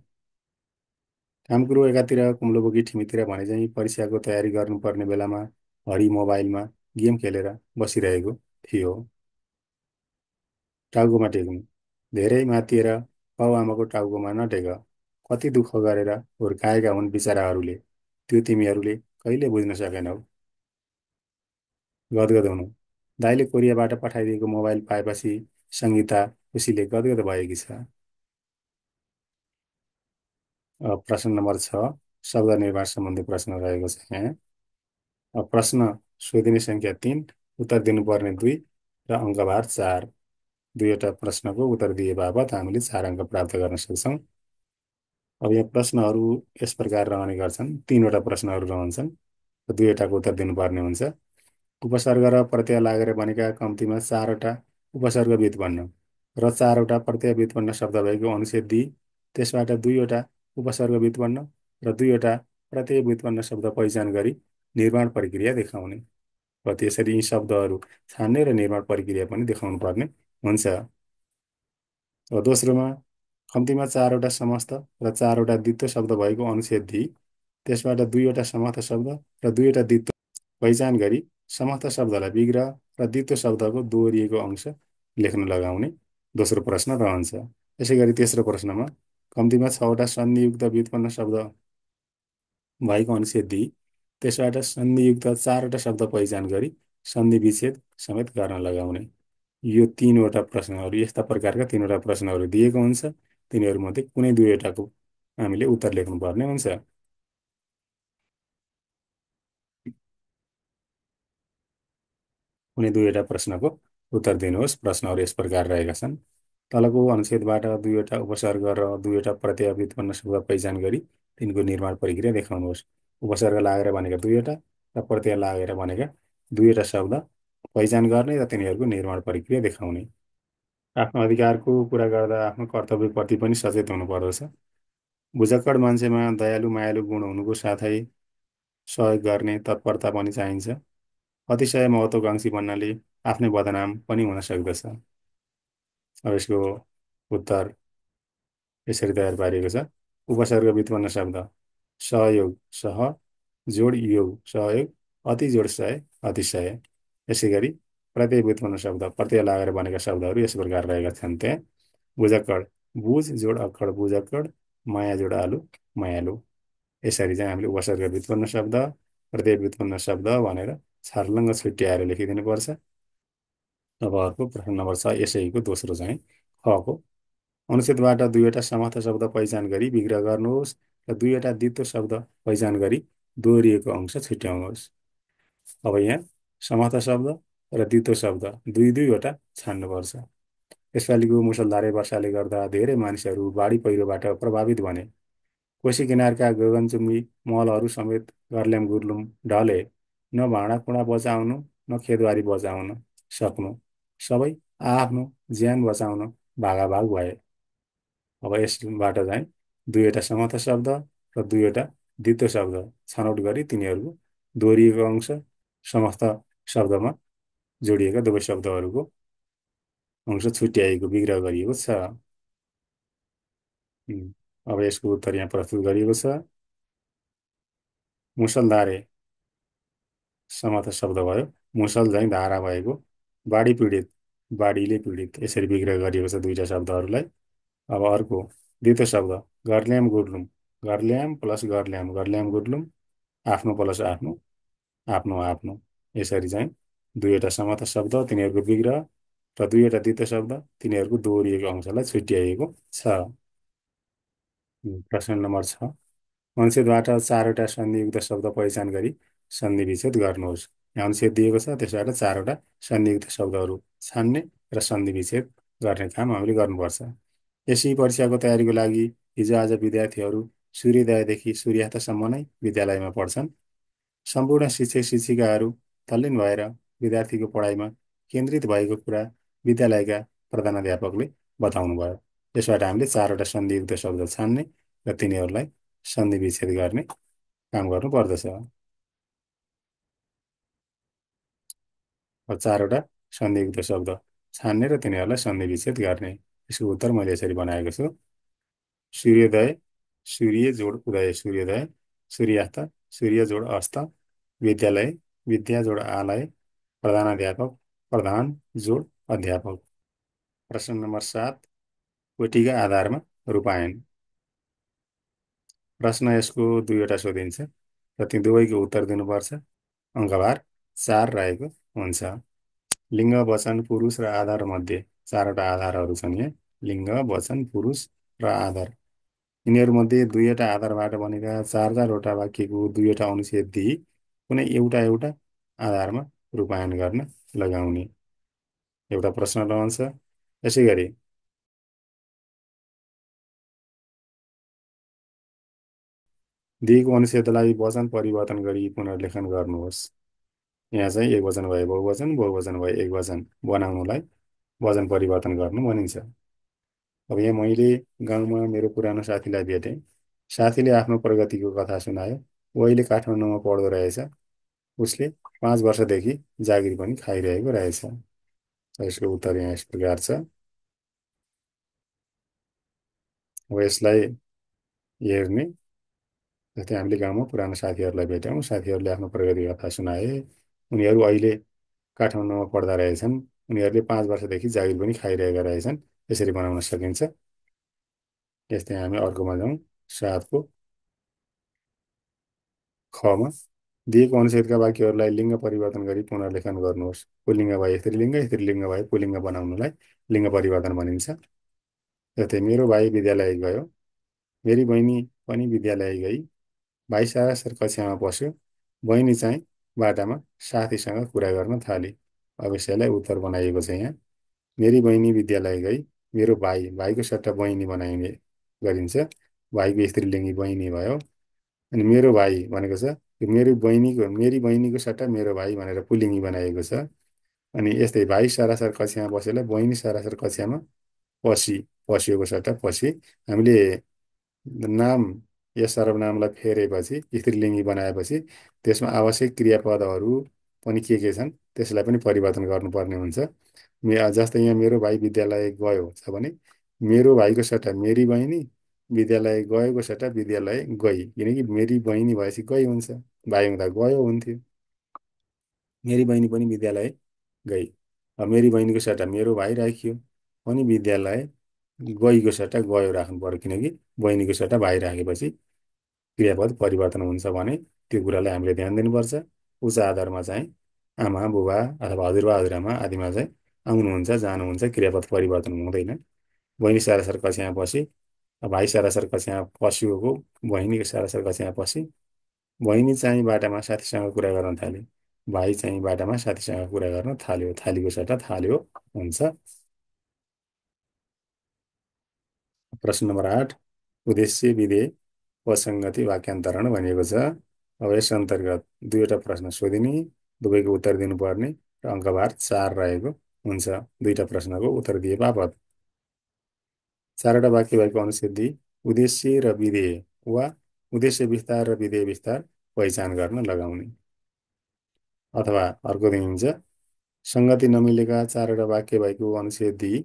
काम कुरो एकातिर कुम्लो बोकी ठिमीतिर भने चाहिँ परीक्षाको तयारी गर्नुपर्ने बेलामा हरि मोबाइलमा गेम खेलेर बसिरहेको थियो। टाउकोमा टेक्नु। धेरै मातिएर बाउआमाको टाउकोमा नटेक। कति दुःख गरेर हुर्काएका हुन् बिचराहरूले, त्यो तिमीहरूले कहिले बुझ्न सकेनौ। गदगद हुनु। दाइले कोरियाबाट पठाइदिएको मोबाइल पाएपछि सङ्गीता खुसीले गदगद भएकी छ। प्रश्न नम्बर 6, शब्द निर्माण सम्बन्धी प्रश्न रहेको छ यहाँ। प्रश्न सोधिने सङ्ख्या 3, उत्तर दिनुपर्ने 2 र अङ्कभार 4। दुईवटा प्रश्नको उत्तर दिए बापत हामीले 4 अङ्क प्राप्त गर्न सक्छौँ। अब यहाँ प्रश्नहरू यस प्रकार रहने गर्छन्। 3वटा प्रश्नहरू रहन्छन् र 2वटाको उत्तर दिनुपर्ने हुन्छ। उपसर्ग र प्रत्यय लागेर बनेका कम्तीमा 4वटा उपसर्ग व्युत्पन्न र 4वटा प्रत्यय व्युत्पन्न शब्द भएको अनुच्छेद दिई त्यसबाट 2वटा उपसर्ग व्युत्पन्न र 2वटा प्रत्यय व्युत्पन्न शब्द पहिचान गरी निर्माण प्रक्रिया देखाउने। र त्यसरी यी शब्दहरू छान्ने र निर्माण प्रक्रिया पनि देखाउनु पर्ने हुन्छ। र दोस्रोमा कम्तीमा 4वटा समस्त र 4वटा द्वित्व शब्द भएको अनुच्छेद दिई त्यसबाट 2वटा समस्त शब्द र 2वटा द्वित्व पहिचान गरी समस्त शब्दलाई विग्रह र द्वित्व शब्दको दोहोरिएको अंश लेख्न लगाउने दोस्रो प्रश्न रहन्छ। यसै गरी तेस्रो प्रश्नमा कम्तीमा 6वटा सन्धियुक्त व्युत्पन्न शब्द भएको अनुच्छेद दिई त्यसबाट सन्धियुक्त 4वटा शब्द पहिचान गरी सन्धि विच्छेद समेत गर्न लगाउने। यो 3वटा प्रश्नहरू यस्ता प्रकारका 3वटा प्रश्नहरू दिएको हुन्छ। तिनीहरूमध्ये कुनै 2वटाको हामीले उत्तर लेख्नुपर्ने हुन्छ। कुनै 2वटा प्रश्नको उत्तर दिनुहोस्। प्रश्नहरू यस प्रकार रहेका छन्। तलको अनुच्छेदबाट 2वटा उपसर्ग र 2वटा प्रत्यय व्युत्पन्न शब्द पहिचान गरी तिनको निर्माण प्रक्रिया देखाउनुहोस्। उपसर्ग लागेर बनेका 2वटा र प्रत्यय लागेर बनेका 2वटा शब्द पहिचान गर्ने र तिनीहरूको निर्माण प्रक्रिया देखाउने। आफ्नो अधिकारको कुरा गर्दा आफ्नो कर्तव्यप्रति पनि सचेत हुनुपर्दछ। बुझक्कड मान्छेमा दयालु मायालु गुण हुनुको साथै सहयोग गर्ने तत्परता पनि चाहिन्छ। अतिशय महत्त्वाकांक्षी बन्नाले आफ्नै बदनाम पनि हुन सक्दछ। अब यसको उत्तर यसरी तयार पारिएको छ। उपसर्ग व्युत्पन्न शब्द सहयोग सह जोड योग सहयोग, अति जोड सय अतिशय। यसै गरी प्रत्यय व्युत्पन्न शब्द प्रत्यय लागेर बनेका शब्दहरू यस प्रकार रहेका छन्। त्यहाँ बुझक्कड बुझ जोड अक्कड बुझक्कड, माया जोड आलु मायालु। यसरी चाहिँ हामीले उपसर्ग व्युत्पन्न शब्द प्रत्यय व्युत्पन्न शब्द भनेर छर्लङ्ग छुट्याएर लेखिदिनुपर्छ। अब अर्को प्रश्न नम्बर 6 यसैको दोस्रो चाहिँ खको। अनुच्छेदबाट 2वटा समर्थ शब्द पहिचान गरी विग्रह गर्नुहोस् र 2वटा द्वित्व शब्द पहिचान गरी दोहोरिएको अंश छुट्याउनुहोस्। अब यहाँ समर्थ शब्द र द्वित्व शब्द दुई दुईवटा छान्नुपर्छ। यसपालिको मुसलधारे वर्षाले गर्दा धेरै मानिसहरू बाढी पहिरोबाट प्रभावित बने। कोशी किनारका गगनचुम्बी महलहरू समेत गर्ल्याम गुर्लुम ढले। न भाँडाकुँडा बचाउनु न खेतबारी बचाउन सक्नु, सबै आफ्नो ज्यान बचाउन भागाभाग भए। अब यसबाट चाहिँ 2वटा समर्थ शब्द र 2वटा द्वित्व शब्द छनौट गरी तिनीहरूको दोहोरिएको अंश समस्त शब्दमा जोडिएका दुवै शब्दहरूको अंश छुट्याइएको विग्रह गरिएको छ। अब यसको उत्तर यहाँ प्रस्तुत गरिएको छ। मुसलधारे समर्थ शब्द भयो। मुसल चाहिँ धारा भएको, बाढी पीडित बाढीले पीडित, यसरी विग्रह गरिएको छ दुईवटा शब्दहरूलाई। अब अर्को द्वितीय शब्द गर्ल्याम गुर्लुम, गर्ल्याम प्लस गर्ल्याम गर्ल्याम गुर्लुम, आफ्नो प्लस आफ्नो आफ्नो आफ्नो, यसरी चाहिँ 2वटा समर्थ शब्द तिनीहरूको विग्रह र 2वटा द्वितीय शब्द तिनीहरूको दोहोरिएको अंशलाई छुट्याइएको छ। प्रश्न नम्बर 6 अनुच्छेदबाट 4वटा सन्धियुक्त शब्द पहिचान गरी सन्धि विच्छेद गर्नुहोस्। यहाँ अनुच्छेद दिएको छ, त्यसबाट 4वटा सन्धियुक्त शब्दहरू छान्ने र सन्धि विच्छेद गर्ने काम हामीले गर्नुपर्छ। यसै परीक्षाको तयारीको लागि हिजोआज विद्यार्थीहरू सूर्योदयदेखि सूर्यास्तसम्म नै विद्यालयमा पढ्छन्। सम्पूर्ण शिक्षक शिक्षिकाहरू तल्लीन भएर विद्यार्थीको पढाइमा केन्द्रित भएको कुरा विद्यालयका प्रधानाध्यापकले बताउनुभयो। यसबाट हामीले 4वटा सन्धियुक्त शब्द छान्ने र तिनीहरूलाई सन्धि विच्छेद गर्ने काम गर्नुपर्दछ। 4वटा सन्धियुक्त शब्द छान्ने र तिनीहरूलाई सन्धि विच्छेद गर्ने। यसको उत्तर मैले यसरी बनाएको छु। सूर्योदय सूर्य जोड उदय सूर्योदय, सूर्यास्त सूर्य जोड अस्त, विद्यालय विद्या जोड आलय, प्रधानाध्यापक प्रधान जोड अध्यापक। प्रश्न नम्बर 7 कोटीका आधारमा रूपायन। प्रश्न यसको दुईवटा सोधिन्छ र ती दुवैको उत्तर दिनुपर्छ। अङ्कभार 4 रहेको हुन्छ। लिङ्ग वचन पुरुष र आधार मध्ये चारवटा आधारहरू छन्। यहाँ लिङ्ग वचन पुरुष र आधार, यिनीहरूमध्ये दुईवटा आधारबाट बनेका चार चारवटा वाक्यको दुईवटा अनुच्छेद दिई कुनै एउटा एउटा आधारमा रूपायन गर्न लगाउने एउटा प्रश्न रहन्छ। यसै गरी दिएको अनुच्छेदलाई वचन परिवर्तन गरी पुनर्लेखन गर्नुहोस्। यहाँ चाहिँ एक वचन भए बहुवचन, बहुवचन भए एक वचन बनाउनुलाई वचन परिवर्तन गर्नु भनिन्छ। अब यहाँ मैले गाउँमा मेरो पुरानो साथीलाई भेटेँ। साथीले आफ्नो प्रगतिको कथा सुनायो। ऊ अहिले काठमाडौँमा पढ्दो रहेछ। उसले 5 वर्षदेखि जागिर पनि खाइरहेको रहेछ। यसको उत्तर यहाँ यस प्रकार छ। अब यसलाई हेर्ने, जस्तै हामीले गाउँमा पुरानो साथीहरूलाई भेट्यौँ। साथीहरूले आफ्नो प्रगति कथा सुनाए। उनीहरू अहिले काठमाडौँमा पढ्दा रहेछन्। उनीहरूले 5 वर्षदेखि जागिर पनि खाइरहेका रहेछन्। यसरी बनाउन सकिन्छ। यस्तै हामी अर्कोमा जाउँ। 7को खमा दिएको अनुच्छेदका वाक्यहरूलाई लिङ्ग परिवर्तन गरी पुनर्लेखन गर्नुहोस्। पुल्लिङ्ग भए स्त्रीलिङ्ग, स्त्रीलिङ्ग भए पुल्लिङ्ग बनाउनुलाई लिङ्ग परिवर्तन भनिन्छ। जस्तै मेरो भाइ विद्यालय गयो, मेरी बहिनी पनि विद्यालय गई, भाइ सारासार कक्षामा पस्यो, बहिनी चाहिँ बाटामा साथीसँग कुरा गर्न थाली। अब यसैलाई उत्तर बनाइएको छ। यहाँ मेरी बहिनी विद्यालय गई, मेरो भाइ, भाइको सट्टा बहिनी बनाइने गरिन्छ। भाइको स्त्रीलिङ्गी बहिनी भयो। अनि मेरो भाइ भनेको छ, मेरी बहिनीको सट्टा मेरो भाइ भनेर पुल्लिङ्गी बनाइएको छ। अनि यस्तै भाइ सरासर कक्षामा बसेलाई बहिनी सरासर कक्षामा पसिएको सट्टा पसी। हामीले नाम या सर्वनामलाई फेरेपछि स्त्रीलिङ्गी बनाएपछि त्यसमा आवश्यक क्रियापदहरू पनि के छन् त्यसलाई पनि परिवर्तन गर्नुपर्ने हुन्छ। जस्तै यहाँ मेरो भाइ विद्यालय गयो छ भने मेरो भाइको सट्टा मेरी बहिनी, विद्यालय गएको सट्टा विद्यालय गई, किनकि मेरी बहिनी भएपछि गई हुन्छ, भाइ हुँदा गयो हुन्थ्यो। मेरी बहिनी पनि विद्यालय गई। अब मेरी बहिनीको सट्टा मेरो भाइ राखियो अनि विद्यालय गईको सट्टा गयो राख्नु पर्यो, किनकि बहिनीको सट्टा भाइ राखेपछि क्रियापद परिवर्तन हुन्छ भने त्यो कुरालाई हामीले ध्यान दिनुपर्छ। उच्च आधारमा चाहिँ आमा बुबा अथवा हजुरबा हजुरआमा आदिमा चाहिँ आउनुहुन्छ जानुहुन्छ, क्रियापद परिवर्तन हुँदैन। बहिनी सारासार कक्षामा पसी, भाइ सारासार कक्षामा पसिएको बहिनीको सारासार कक्षामा पसी, बहिनी चाहिँ बाटामा साथीसँग कुरा गर्न थाले, भाइ चाहिँ बाटामा साथीसँग कुरा गर्न थाल्यो, थालीको सट्टा थाल्यो हुन्छ। प्रश्न नम्बर 8 उद्देश्य विधेय वसङ्गति वाक्यान्तरण भनिएको छ। अब यस अन्तर्गत दुईवटा प्रश्न सोधिने, दुवैको उत्तर दिनुपर्ने र अङ्कभार 4 रहेको हुन्छ। दुईटा प्रश्नको उत्तर दिए बापत चारवटा वाक्य भएको अनुच्छेद दिई उद्देश्य र विधेय वा उद्देश्य विस्तार र विधेय विस्तार पहिचान गर्न लगाउने। अथवा अर्को दिइन्छ, सङ्गति नमिलेका चारवटा वाक्य भएको अनुच्छेद दिई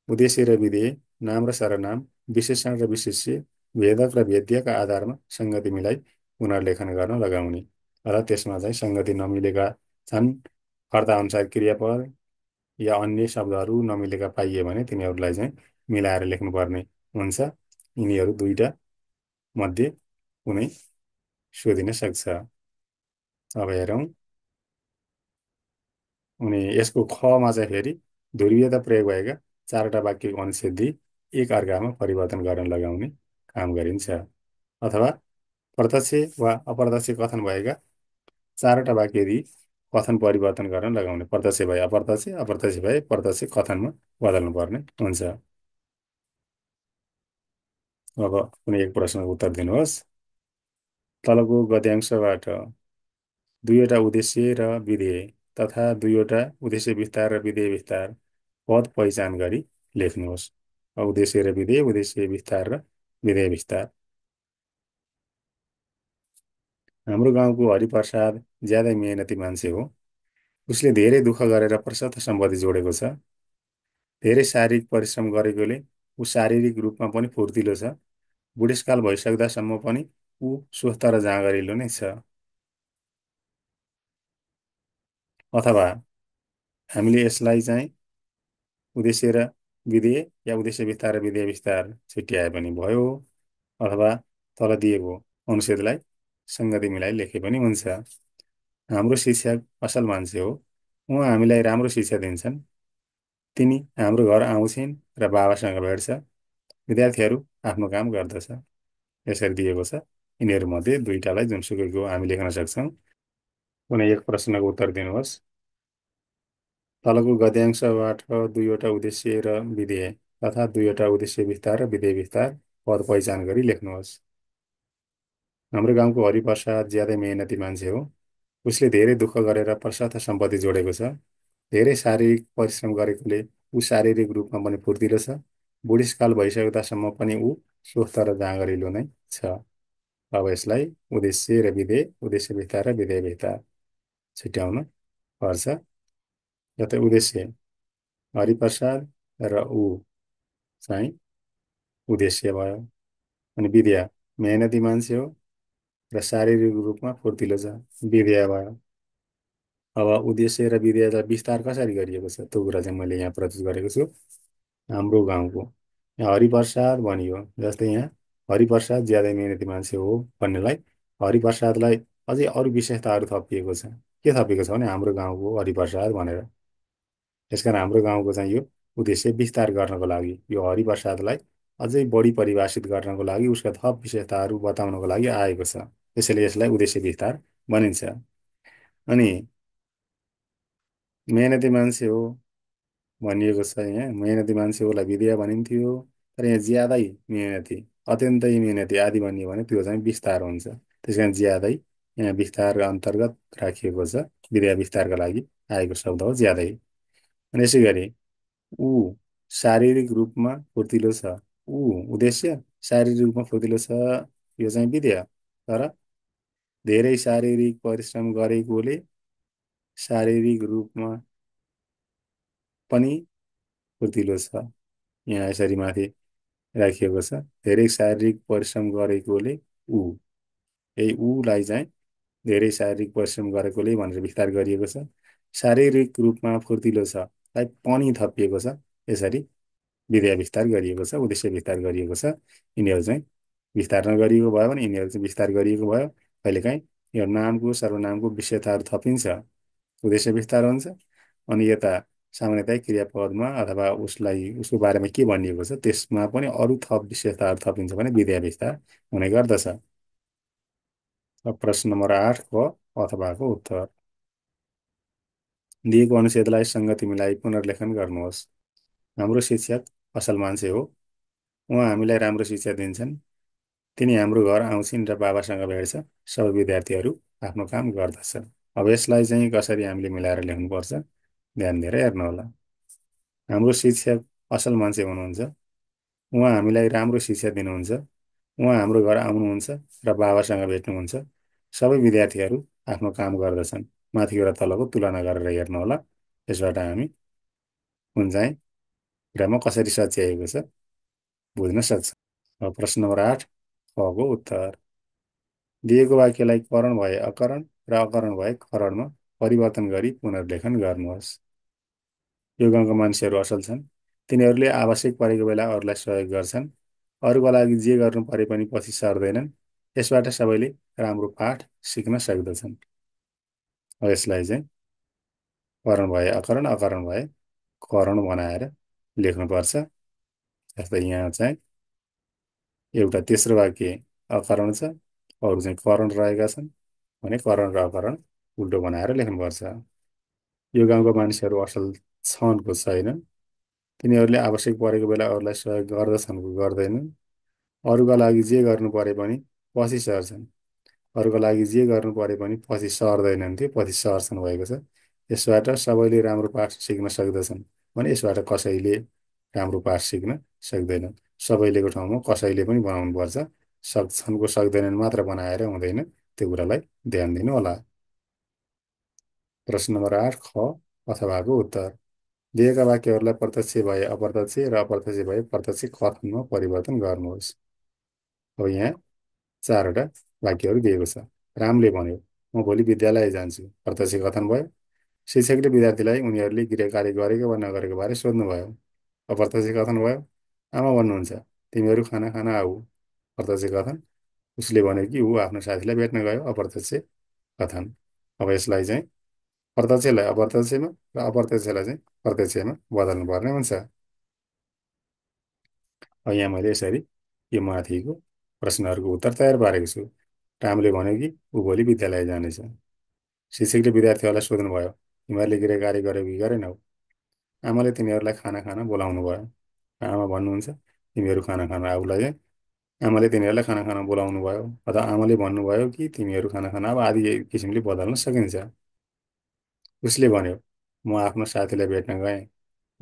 उद्देश्य र विधेय, नाम र सर्वनाम, विशेषण र विशेष्य, भेदक र भेद्यका आधारमा सङ्गति मिलाई पुनर्लेखन गर्न लगाउने। र त्यसमा चाहिँ सङ्गति नमिलेका छन्, कर्ताअनुसार क्रियापद या अन्य शब्दहरू नमिलेका पाइए भने तिनीहरूलाई चाहिँ मिलाएर लेख्नुपर्ने हुन्छ। यिनीहरू दुईटा मध्ये कुनै सोधिन सक्छ। अब हेरौँ, अनि यसको खमा चाहिँ फेरि ध्रुवीयता प्रयोग भएका चारवटा वाक्यको अनुच्छेद दिई एक अर्कामा परिवर्तन गर्न लगाउने काम गरिन्छ। अथवा प्रत्यक्ष वा अप्रत्यक्ष कथन भएका चारवटा वाक्य दिई कथन परिवर्तन गर्न लगाउने। प्रत्यक्ष भए अप्रत्यक्ष, अप्रत्यक्ष भए प्रत्यक्ष कथनमा बदल्नु पर्ने हुन्छ। अब कुनै एक प्रश्नको उत्तर दिनुहोस्। तलको गद्यांशबाट दुईवटा उद्देश्य र विधेय तथा दुईवटा उद्देश्य विस्तार र विधेय विस्तार पद पहिचान गरी लेख्नुहोस्। उद्देश्य र विधेय, उद्देश्य विस्तार र विधेय विस्तार। हाम्रो गाउँको हरिप्रसाद ज्यादै मेहनती मान्छे हो। उसले धेरै दुःख गरेर प्रशस्त सम्पत्ति जोडेको छ। धेरै शारीरिक परिश्रम गरेकोले ऊ शारीरिक रूपमा पनि फुर्तिलो छ। बुढेसकाल भइसक्दासम्म पनि ऊ स्वस्थ र जाँगरिलो नै छ। अथवा हामीले यसलाई चाहिँ उद्देश्य र विधेय या उद्देश्य विस्तार र विधेय विस्तार छुट्याए पनि भयो, अथवा तल दिएको अनुच्छेदलाई सङ्गति मिलाई लेखे पनि हुन्छ। हाम्रो शिक्षक असल मान्छे हो, उहाँ हामीलाई राम्रो शिक्षा दिन्छन्। तिनी हाम्रो घर आउँछिन् र बाबासँग भेट्छ। विद्यार्थीहरू आफ्नो काम गर्दछ। यसरी दिएको छ। यिनीहरूमध्ये दुईटालाई जुनसुकैको हामी लेख्न सक्छौँ। कुनै एक प्रश्नको उत्तर दिनुहोस्। तलको गद्यांशबाट दुईवटा उद्देश्य र विधेय तथा दुईवटा उद्देश्य विस्तार र विधेय विस्तार पद पहिचान गरी लेख्नुहोस्। हाम्रो गाउँको हरिप्रसाद ज्यादै मेहनती मान्छे हो। उसले धेरै दुःख गरेर प्रशस्त सम्पत्ति जोडेको छ। धेरै शारीरिक परिश्रम गरेकोले ऊ शारीरिक रूपमा पनि फुर्तिलो छ। बुढेसकाल भइसक्दासम्म पनि ऊ स्वस्थ र जाँगरिलो नै छ। अब यसलाई उद्देश्य र विधेय, उद्देश्य विस्तार र विधेय विस्तार छुट्याउन पर्छ। जस्तै उद्देश्य हरिप्रसाद र ऊ चाहिँ उद्देश्य भयो। अनि विधेय मेहनती मान्छे हो र शारीरिक रूपमा फुर्तिलो छ, विधेय भयो। अब उद्देश्य र विधेयलाई विस्तार कसरी गरिएको छ त्यो कुरा चाहिँ मैले यहाँ प्रस्तुत गरेको छु। हाम्रो गाउँको यहाँ हरिप्रसाद भनियो, जस्तै यहाँ हरिप्रसाद ज्यादै मेहनती मान्छे हो भन्नेलाई हरिप्रसादलाई अझै अरू विशेषताहरू थपिएको छ। के थपिएको छ भने हाम्रो गाउँको हरिप्रसाद भनेर। त्यसकारण हाम्रो गाउँको चाहिँ यो उद्देश्य विस्तार गर्नको लागि, यो हरिप्रसादलाई अझै बढी परिभाषित गर्नको लागि, उसका थप विशेषताहरू बताउनको लागि आएको छ। त्यसैले यसलाई उद्देश्य विस्तार भनिन्छ। अनि मेहनती मान्छे हो भनिएको छ, यहाँ मेहनती मान्छे होला विधेय भनिन्थ्यो। तर यहाँ ज्यादै मेहनती, अत्यन्तै मेहनती आदि भनियो भने त्यो चाहिँ विस्तार हुन्छ। त्यस कारण ज्यादै यहाँ विस्तार अन्तर्गत राखिएको छ। विधेय विस्तारका लागि आएको शब्द हो ज्यादै। अनि यसै गरी ऊ शारीरिक रूपमा फुर्तिलो छ। ऊ उद्देश्य, शारीरिक रूपमा फुर्तिलो छ यो चाहिँ विधेय। तर धेरै शारीरिक परिश्रम गरेकोले शारीरिक रूपमा पनि फुर्तिलो छ। यहाँ यसरी माथि राखिएको छ। धेरै शारीरिक परिश्रम गरेकोले ऊ, यही ऊलाई चाहिँ धेरै शारीरिक परिश्रम गरेकोले भनेर विस्तार गरिएको छ। शारीरिक रूपमा फुर्तिलो छ लाई पनि थपिएको छ। यसरी विधेय विस्तार गरिएको छ, उद्देश्य विस्तार गरिएको छ। यिनीहरू चाहिँ विस्तार नगरिएको भयो भने यिनीहरू चाहिँ विस्तार गरिएको भयो। कहिलेकाहीँ यो नामको सर्वनामको विशेषताहरू थपिन्छ, उद्देश्य विस्तार हुन्छ। अनि यता सामान्यतया क्रियापदमा अथवा उसलाई उसको बारेमा के भनिएको छ त्यसमा पनि अरू थप विशेषताहरू थपिन्छ भने विधेय विस्तार हुने गर्दछ। अब प्रश्न नम्बर 8 क अथवाको उत्तर। दिएको अनुच्छेदलाई सङ्गति मिलाई पुनर्लेखन गर्नुहोस्। हाम्रो शिक्षक असल मान्छे हो, उहाँ हामीलाई राम्रो शिक्षा दिन्छन्। तिनी हाम्रो घर आउँछिन् र बाबासँग भेट्छ। सबै विद्यार्थीहरू आफ्नो काम गर्दछ। अब यसलाई चाहिँ कसरी हामीले मिलाएर लेख्नुपर्छ ध्यान दिएर हेर्नुहोला। हाम्रो शिक्षक असल मान्छे हुनुहुन्छ, उहाँ हामीलाई राम्रो शिक्षा दिनुहुन्छ। उहाँ हाम्रो घर आउनुहुन्छ र बाबासँग भेट्नुहुन्छ। सबै विद्यार्थीहरू आफ्नो काम गर्दछन्। माथिको र तलको तुलना गरेर हेर्नुहोला। यसबाट हामी कुन चाहिँ कुरामा कसरी सच्याएको छ बुझ्न सक्छौँ। अब प्रश्न नम्बर 8 खको उत्तर। दिएको वाक्यलाई करण भए अकरण र अकरण भए करणमा परिवर्तन गरी पुनर्लेखन गर्नुहोस्। यो गाउँका मान्छेहरू असल छन्। तिनीहरूले आवश्यक परेको बेला अरूलाई सहयोग गर्छन्। अरूको लागि जे गर्नु परे पनि पछि सर्दैनन्। यसबाट सबैले राम्रो पाठ सिक्न सक्दछन्। अब यसलाई चाहिँ करण भए अकरण, अकरण भए करण बनाएर लेख्नुपर्छ। जस्तै यहाँ चाहिँ एउटा तेस्रो वाक्य अकरण छ, अरू चाहिँ करण रहेका छन् भने करण र अकरण उल्टो बनाएर लेख्नुपर्छ। यो गाउँको मानिसहरू असल छन् छैनन्। तिनीहरूले आवश्यक परेको बेला अरूलाई सहयोग गर्दछन् गर्दैनन्। अरूका लागि जे गर्नु परे पनि पछि सर्छन्। अरूको लागि जे गर्नु परे पनि पछि सर्दैनन्, त्यो पछि सर्छन् भएको छ। यसबाट सबैले राम्रो पाठ सिक्न सक्दछन् भने यसबाट कसैले राम्रो पाठ सिक्न सक्दैनन्। सबैलेको ठाउँमा कसैले पनि बनाउनुपर्छ। सक्छन्को सक्दैनन् मात्र बनाएर हुँदैन। त्यो कुरालाई ध्यान दिनु होला। प्रश्न नम्बर 8 ख अथवाको उत्तर। दिएका वाक्यहरूलाई प्रत्यक्ष भए अप्रत्यक्ष र अप्रत्यक्ष भए प्रत्यक्ष कथनमा परिवर्तन गर्नुहोस्। अब यहाँ 4वटा वाक्यहरू दिएको छ। रामले भन्यो, म भोलि विद्यालय जान्छु, प्रत्यक्ष कथन भयो। शिक्षकले विद्यार्थीलाई उनीहरूले गृह कार्य गरेको वा नगरेको बारे सोध्नुभयो। अप्रत्यक्ष कथन भयो। आमा भन्नुहुन्छ, तिमीहरू खाना खान आऊ। प्रत्यक्ष कथन, उसले भन्यो कि ऊ आफ्नो साथीलाई भेट्न गयो। अप्रत्यक्ष कथन। अब यसलाई चाहिँ प्रत्यक्षलाई अप्रत्यक्षमा र अप्रत्यक्षलाई चाहिँ प्रत्यक्षमा बदल्नु पर्ने हुन्छ। अब यहाँ मैले यसरी यो माथिको प्रश्नहरूको उत्तर तयार पारेको छु। रामले भन्यो कि ऊ भोलि विद्यालय जानेछ। शिक्षकले विद्यार्थीहरूलाई सोध्नुभयो, तिमीहरूले गृह कार्य गर्यौ कि गरेनौ? आमाले तिनीहरूलाई खाना खान बोलाउनु भयो। आमा भन्नुहुन्छ, तिमीहरू खाना खान आउलाई है। आमाले तिनीहरूलाई खाना खान बोलाउनु भयो अथवा आमाले भन्नुभयो कि तिमीहरू खाना खान अब आदि किसिमले बदल्न सकिन्छ। उसले भन्यो, म आफ्नो साथीलाई भेट्न गएँ।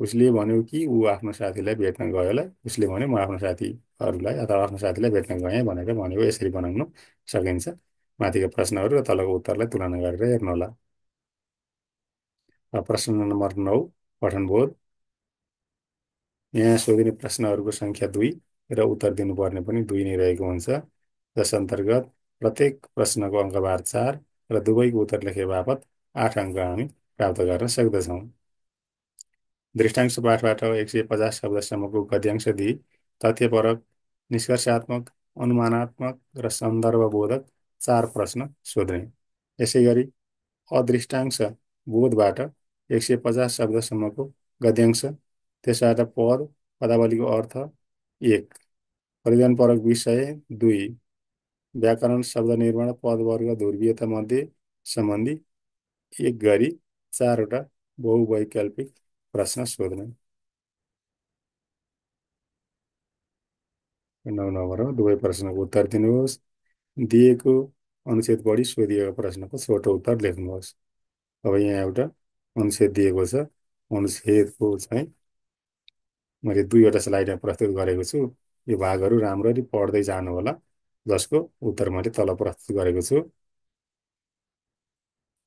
उसले भन्यो कि ऊ आफ्नो साथीलाई भेट्न गयोलाई उसले भन्यो म आफ्नो साथीहरूलाई अथवा आफ्नो साथीलाई भेट्न गएँ भनेर भनेको यसरी बनाउन सकिन्छ। माथिको प्रश्नहरू र तलको उत्तरलाई तुलना गरेर हेर्नुहोला। प्रश्न नम्बर 9 पठनबोध। यहाँ सोधिने प्रश्नहरूको सङ्ख्या 2 र उत्तर दिनुपर्ने पनि 2 नै रहेको हुन्छ, जस अन्तर्गत प्रत्येक प्रश्नको अङ्कभार 4 र दुवैको उत्तर लेखे बापत 8 अङ्क हामी प्राप्त गर्न सक्दछौँ। दृष्टांश पाठबाट 150 शब्दसम्मको गद्यांश दिई तथ्यपरक, निष्कर्षात्मक, अनुमानात्मक र सन्दर्भबोधक 4 प्रश्न सोध्ने। यसै गरी अदृष्टांश बोधबाट 150 शब्दसम्मको गद्यांश, त्यसबाट पद, पदावलीको अर्थ 1, परिधानपरक विषय 2, व्याकरण, शब्द निर्माण, पदवर्ग, ध्रुवीयता मध्ये सम्बन्धी 1 गरी 4 वटा बहुवैकल्पिक प्रश्न सोध्ने। 9 नम्बर हो, दुवै प्रश्नको उत्तर दिनुहोस्। दिएको अनुच्छेद बढी सोधिएको प्रश्नको छोटो उत्तर लेख्नुहोस्। अब यहाँ एउटा अनुच्छेद दिएको छ। अनुच्छेदको चाहिँ मैले 2वटा स्लाइडमा प्रस्तुत गरेको छु। यो भागहरू राम्ररी पढ्दै जानु होला, जसको उत्तर मैले तल प्रस्तुत गरेको छु।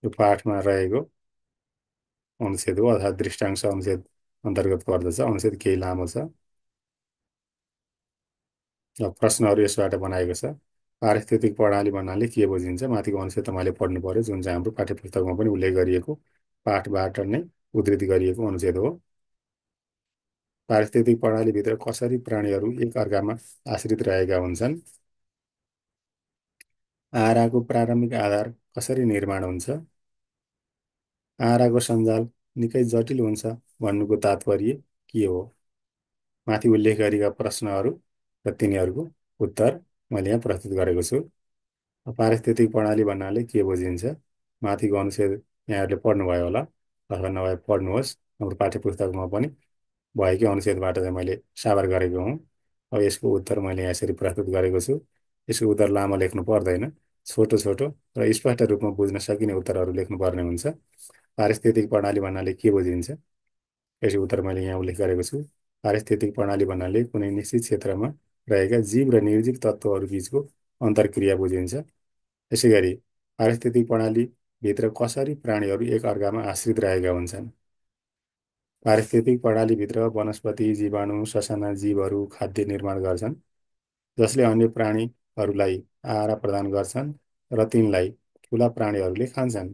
यो पाठमा रहेको अनुच्छेद हो अर्थात् दृष्टांश अनुच्छेद अन्तर्गत पर्दछ। अनुच्छेद केही लामो छ। प्रश्नहरू यसबाट बनाएको छ। पारिस्थितिक प्रणाली भन्नाले के बुझिन्छ? माथिको अनुच्छेद तपाईँले पढ्नु पर्यो, जुन चाहिँ हाम्रो पाठ्यपुस्तकमा पनि उल्लेख गरिएको पाठबाट नै उद्धृत गरिएको अनुच्छेद हो। पारिस्थितिक प्रणालीभित्र कसरी प्राणीहरू एक अर्कामा आश्रित रहेका हुन्छन्? आहाराको प्रारम्भिक आधार कसरी निर्माण हुन्छ? आहाराको सञ्जाल निकै जटिल हुन्छ भन्नुको तात्पर्य के हो? माथि उल्लेख गरेका प्रश्नहरू र तिनीहरूको उत्तर मैले यहाँ प्रस्तुत गरेको छु। पारिस्थितिक प्रणाली भन्नाले के बुझिन्छ? माथिको अनुच्छेद यहाँहरूले पढ्नुभयो होला, अथवा नभए पढ्नुहोस्। हाम्रो पाठ्यपुस्तकमा पनि भएकै अनुच्छेदबाट चाहिँ मैले साभार गरेको हुँ। अब यसको उत्तर मैले यहाँ यसरी प्रस्तुत गरेको छु। यसको उत्तर लामो लेख्नु पर्दैन, छोटो छोटो र स्पष्ट रूपमा बुझ्न सकिने उत्तरहरू लेख्नुपर्ने हुन्छ। पारिस्थितिक प्रणाली भन्नाले के बुझिन्छ? यसको उत्तर मैले यहाँ उल्लेख गरेको छु। पारिस्थितिक प्रणाली भन्नाले कुनै निश्चित क्षेत्रमा रहेका जीव र निर्जीव तत्त्वहरू बीचको अन्तर्क्रिया बुझिन्छ। यसै गरी पारिस्थितिक प्रणालीभित्र कसरी प्राणीहरू एक अर्कामा आश्रित रहेका हुन्छन्? पारिस्थितिक प्रणालीभित्र वनस्पति, जीवाणु, ससाना जीवहरू खाद्य निर्माण गर्छन्, जसले अन्य प्राणीहरूलाई आहार प्रदान गर्छन् र तिनलाई ठुला प्राणीहरूले खान्छन्।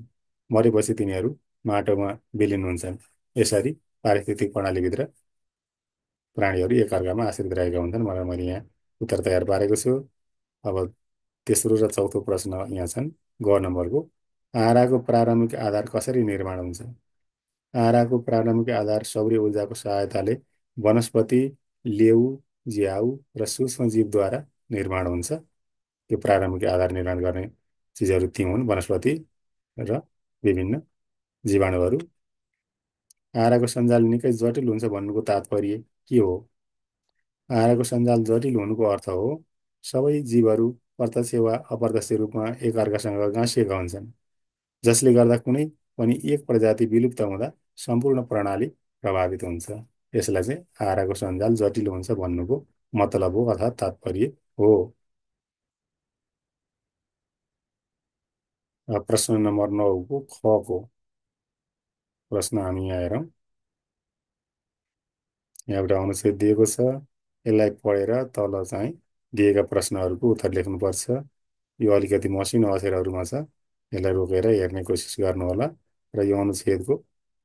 मरेपछि तिनीहरू माटोमा विलिन हुन्छन्। यसरी पारिस्थितिक प्रणालीभित्र प्राणीहरू एक अर्कामा आश्रित रहेका हुन्छन् भनेर मैले यहाँ उत्तर तयार पारेको छु। अब तेस्रो र चौथो प्रश्न यहाँ छन्। ग नम्बरको, आहाराको प्रारम्भिक आधार कसरी निर्माण हुन्छ? आहाराको प्रारम्भिक आधार सौर्य ऊर्जाको सहायताले वनस्पति, लेउ, ज्याउ र सूक्ष्म जीवद्वारा निर्माण हुन्छ। यो प्रारम्भिक आधार निर्माण गर्ने चिजहरू ती हुन्, वनस्पति र विभिन्न जीवाणुहरू। आहाराको सञ्जाल निकै जटिल हुन्छ भन्नुको तात्पर्य के हो? आहाराको सञ्जाल जटिल हुनुको अर्थ हो सबै जीवहरू प्रत्यक्ष वा अप्रत्यक्ष रूपमा एक अर्कासँग गाँसिएका हुन्छन्, जसले गर्दा कुनै पनि एक प्रजाति विलुप्त हुँदा सम्पूर्ण प्रणाली प्रभावित हुन्छ। यसलाई चाहिँ आहाराको सञ्जाल जटिल हुन्छ भन्नुको मतलब हो अर्थात् तात्पर्य हो। प्रश्न नम्बर 9को खको प्रश्न हामी यहाँ हेरौँ। यहाँ एउटा अनुच्छेद दिएको छ। यसलाई पढेर तल चाहिँ दिएका प्रश्नहरूको उत्तर लेख्नुपर्छ। यो अलिकति मसिनो अक्षरहरूमा छ, यसलाई रोकेर हेर्ने कोसिस गर्नुहोला। र यो अनुच्छेदको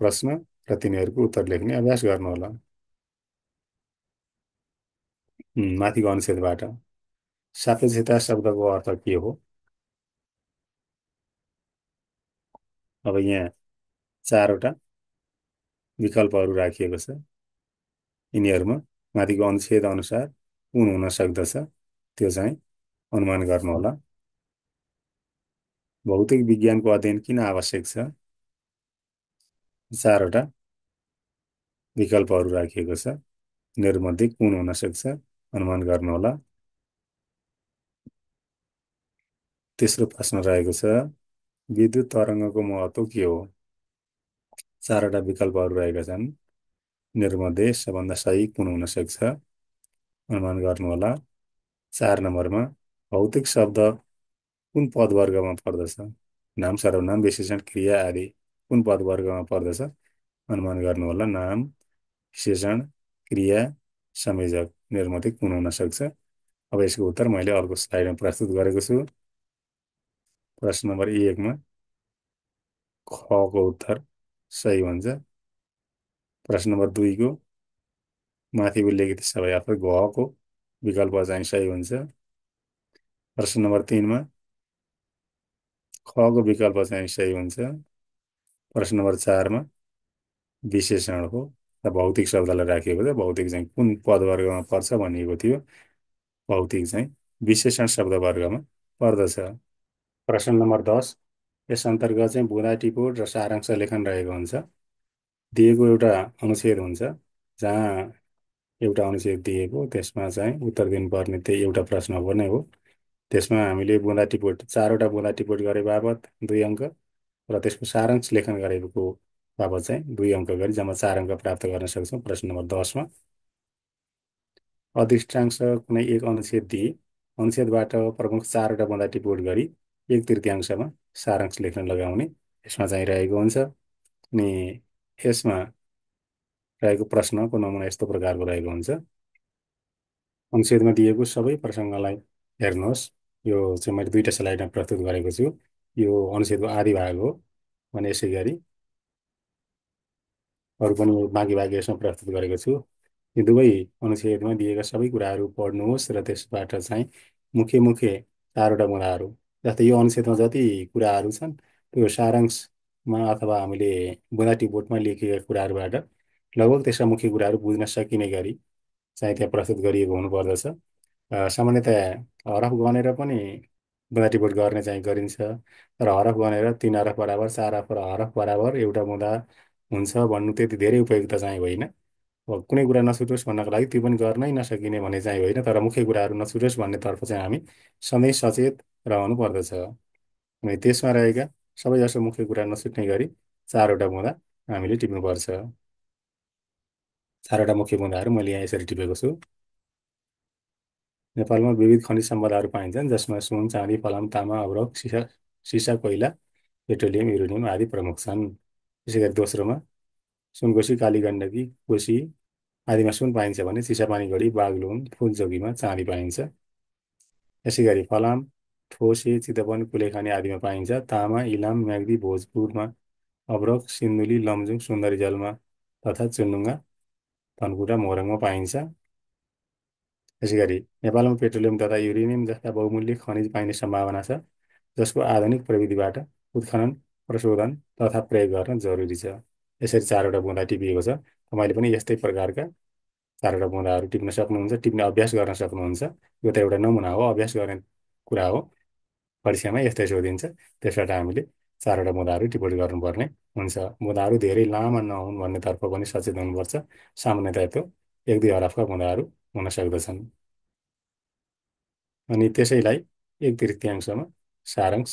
प्रश्न र तिनीहरूको उत्तर लेख्ने अभ्यास गर्नुहोला। माथिको अनुच्छेदबाट सापेक्षता शब्दको अर्थ के हो? अब यहाँ चारवटा विकल्पहरू राखिएको छ। यिनीहरूमा माथिको अनुच्छेद अनुसार कुन हुन सक्दछ त्यो चाहिँ अनुमान गर्नुहोला। भौतिक विज्ञानको अध्ययन किन आवश्यक छ? चारवटा विकल्पहरू राखिएको छ। यिनीहरूमध्ये कुन हुन सक्छ अनुमान गर्नुहोला। तेस्रो प्रश्न रहेको छ, विद्युत तरङ्गको महत्त्व के हो? चारवटा विकल्पहरू रहेका छन्। यिनीहरूमध्ये सबभन्दा सही कुन हुन सक्छ अनुमान गर्नुहोला। 4 नम्बरमा भौतिक शब्द कुन पदवर्गमा पर्दछ? नाम, सर्वनाम, विशेषण, क्रिया आदि कुन पदवर्गमा पर्दछ अनुमान गर्नुहोला। नाम, विशेषण, क्रिया, संयोजक यिनीहरूमध्ये कुन हुन सक्छ? अब यसको उत्तर मैले अर्को स्लाइडमा प्रस्तुत गरेको छु। प्रश्न नम्बर 1 मा खको उत्तर सही हुन्छ। प्रश्न नम्बर 2 को माथि उल्लेखित सबै अर्थ घको विकल्प चाहिँ सही हुन्छ। प्रश्न नम्बर 3 मा खको विकल्प चाहिँ सही हुन्छ। प्रश्न नम्बर 4 मा विशेषण हो र भौतिक शब्दलाई राखिएको छ। भौतिक चाहिँ कुन पदवर्गमा पर्छ भनिएको थियो। भौतिक चाहिँ विशेषण शब्द वर्गमा पर्दछ। प्रश्न नम्बर 10 यस अन्तर्गत चाहिँ बुँदा टिपोट र सारांश लेखन रहेको हुन्छ। दिएको एउटा अनुच्छेद हुन्छ जहाँ एउटा अनुच्छेद दिएको त्यसमा चाहिँ उत्तर दिनुपर्ने त्यही एउटा प्रश्न हो नै हो। त्यसमा हामीले बुँदा टिपोट चारवटा बुँदा टिपोट गरे बापत 2 अङ्क र त्यसको सारांश लेखन गरेको बापत चाहिँ 2 अङ्क गरी जम्मा 4 अङ्क प्राप्त गर्न सक्छौँ। प्रश्न नम्बर 10 मा अधिष्ठांश कुनै एक अनुच्छेद दिए अनुच्छेदबाट प्रमुख 4वटा बुँदा टिपोट गरी 1/3 सारांश लेख्न लगाउने यसमा चाहिँ रहेको हुन्छ। अनि यसमा रहेको प्रश्नको नमुना यस्तो प्रकारको रहेको हुन्छ। अनुच्छेदमा दिएको सबै प्रसङ्गलाई हेर्नुहोस्। यो चाहिँ मैले 2टा स्लाइडमा प्रस्तुत गरेको छु। यो अनुच्छेदको आधी भाग हो भने यसै गरी अरू पनि बाँकी भाग यसमा प्रस्तुत गरेको छु। यी दुवै अनुच्छेदमा दिएका सबै कुराहरू पढ्नुहोस् र त्यसबाट चाहिँ मुख्य मुख्य 4वटा बुँदाहरू जस्तै यो अनुच्छेदमा जति कुराहरू छन् त्यो सारांशमा अथवा हामीले बुँदा टिपोटमा लेखिएका कुराहरूबाट लगभग त्यसका मुख्य कुराहरू बुझ्न सकिने गरी चाहिँ त्यहाँ प्रस्तुत गरिएको हुनुपर्दछ। सामान्यतया हरफ गनेर पनि बुँदा टिपोट गर्ने चाहिँ गरिन्छ। तर हरफ गनेर 3 हरफ बराबर 4 हरफ बराबर एउटा बुँदा हुन्छ भन्नु त्यति धेरै उपयुक्त चाहिँ होइन। कुनै कुरा नछुटोस् भन्नको लागि त्यो पनि गर्नै नसकिने भन्ने चाहिँ होइन। तर मुख्य कुराहरू नछुटोस् भन्नेतर्फ चाहिँ हामी सधैँ सचेत रहनु पर्दछ। अनि त्यसमा रहेका सबैजसो मुख्य कुरा नछुट्ने गरी 4वटा बुँदा हामीले टिप्नुपर्छ। 4वटा मुख्य बुँदाहरू मैले यहाँ यसरी टिपेको छु। नेपालमा विविध खनिज सम्पदाहरू पाइन्छन् जसमा सुन, चाँदी, फलाम, तामा, अभ्रक, सिसा, कोइला, पेट्रोलियम, युरेनियम आदि प्रमुख छन्। त्यसै गरी दोस्रोमा सुनकोशी, काली गण्डकी, कोशी आदिमा सुन पाइन्छ भने चिसापानी गढी, बागलुङ, फुलचोकीमा चाँदी पाइन्छ। यसै गरी फलाम, ठोसे, चितवन, कुलेखानी आदिमा पाइन्छ। तामा, इलाम, म्याग्दी, भोजपुरमा, अभ्रक, सिन्धुली, लमजुङ, सुन्दरीजलमा तथा चुन्डुङ्गा, धनकुटा, मोरङमा पाइन्छ। यसै गरी नेपालमा पेट्रोलियम तथा युरेनियम जस्ता बहुमूल्य खनिज पाइने सम्भावना छ जसको आधुनिक प्रविधिबाट उत्खनन, प्रशोधन तथा प्रयोग गर्न जरुरी छ। यसरी 4वटा बुँदा टिपिएको छ। तपाईँले पनि यस्तै प्रकारका 4वटा बुँदाहरू टिप्न सक्नुहुन्छ, टिप्ने अभ्यास गर्न सक्नुहुन्छ। यो त एउटा नमुना हो, अभ्यास गर्ने कुरा हो। परीक्षामा यस्तै सोधिन्छ। त्यसबाट हामीले 4वटा बुँदाहरू टिप्पणी गर्नुपर्ने हुन्छ। बुँदाहरू धेरै लामा नहुन् भन्नेतर्फ पनि सचेत हुनुपर्छ। सामान्यतया त्यो 1-2 हरफका बुँदाहरू हुन सक्दछन्। अनि त्यसैलाई 1/3 सारांश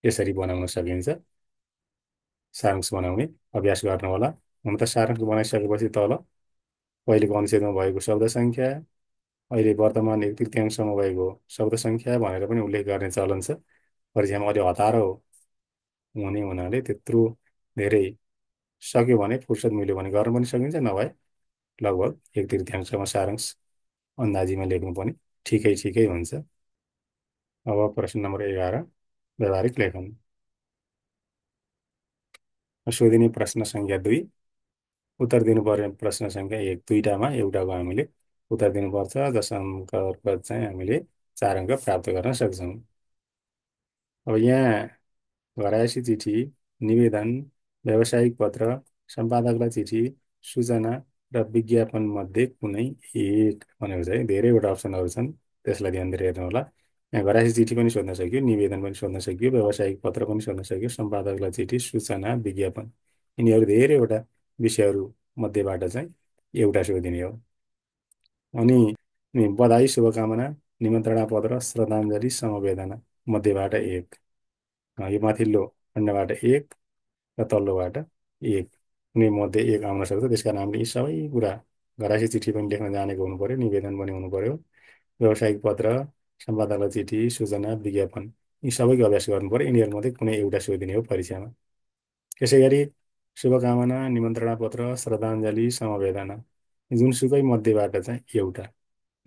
यसरी बनाउन सकिन्छ। सारांश बनाउने अभ्यास गर्नुहोला। हुन त सारांश बनाइसकेपछि तल पहिलेको अनुच्छेदमा भएको शब्द सङ्ख्या, अहिले वर्तमान 1/3 भएको शब्द सङ्ख्या भनेर पनि उल्लेख गर्ने चलन छ। परीक्षामा अलि हतारो हुने हुनाले त्यत्रो धेरै सक्यो भने फुर्सद मिल्यो भने गर्न पनि सकिन्छ, नभए लगभग 1/3 सारांश अन्दाजीमा लेख्नु पनि ठिकै हुन्छ। अब प्रश्न नम्बर 11 व्यावहारिक लेखन। सोधिने प्रश्न सङ्ख्या 2, उत्तर दिनुपर्ने प्रश्न सङ्ख्या 1, दुईटामा एउटाको हामीले उत्तर दिनुपर्छ, जस अङ्कको चाहिँ हामीले 4 अङ्क प्राप्त गर्न सक्छौँ। अब यहाँ घरायसी चिठी, निवेदन, व्यावसायिक पत्र, सम्पादकलाई चिठी, सूचना र विज्ञापन मध्ये कुनै एक भनेको चाहिँ धेरैवटा अप्सनहरू छन्, त्यसलाई ध्यान दिएर हेर्नु होला। यहाँ घरायसी चिठी पनि सोध्न सक्यो, निवेदन पनि सोध्न सक्यो, व्यावसायिक पत्र पनि सोध्न सक्यो, सम्पादकलाई चिठी, सूचना, विज्ञापन, यिनीहरू धेरैवटा विषयहरू मध्येबाट चाहिँ एउटा सोधिने हो। अनि बधाई, शुभकामना, निमन्त्रणा पत्र, श्रद्धाञ्जली, समवेदना मध्येबाट एक, यो माथिल्लो खण्डबाट एक र तल्लोबाट एक, कुनै मध्ये एक आउन सक्छ। त्यस कारण हामीले यी सबै कुरा घरायसी चिठी पनि लेख्न जानेको हुनु पर्यो, निवेदन पनि हुनु पर्यो, व्यावसायिक पत्र, सम्पादकलाई चिठी, सूचना, विज्ञापन, यी सबैको अभ्यास गर्नु पर्यो। यिनीहरूमध्ये कुनै एउटा सोधिने हो परीक्षामा। त्यसै गरी शुभकामना, निमन्त्रणा पत्र, श्रद्धाञ्जली, समवेदना, जुनसुकै मध्येबाट चाहिँ एउटा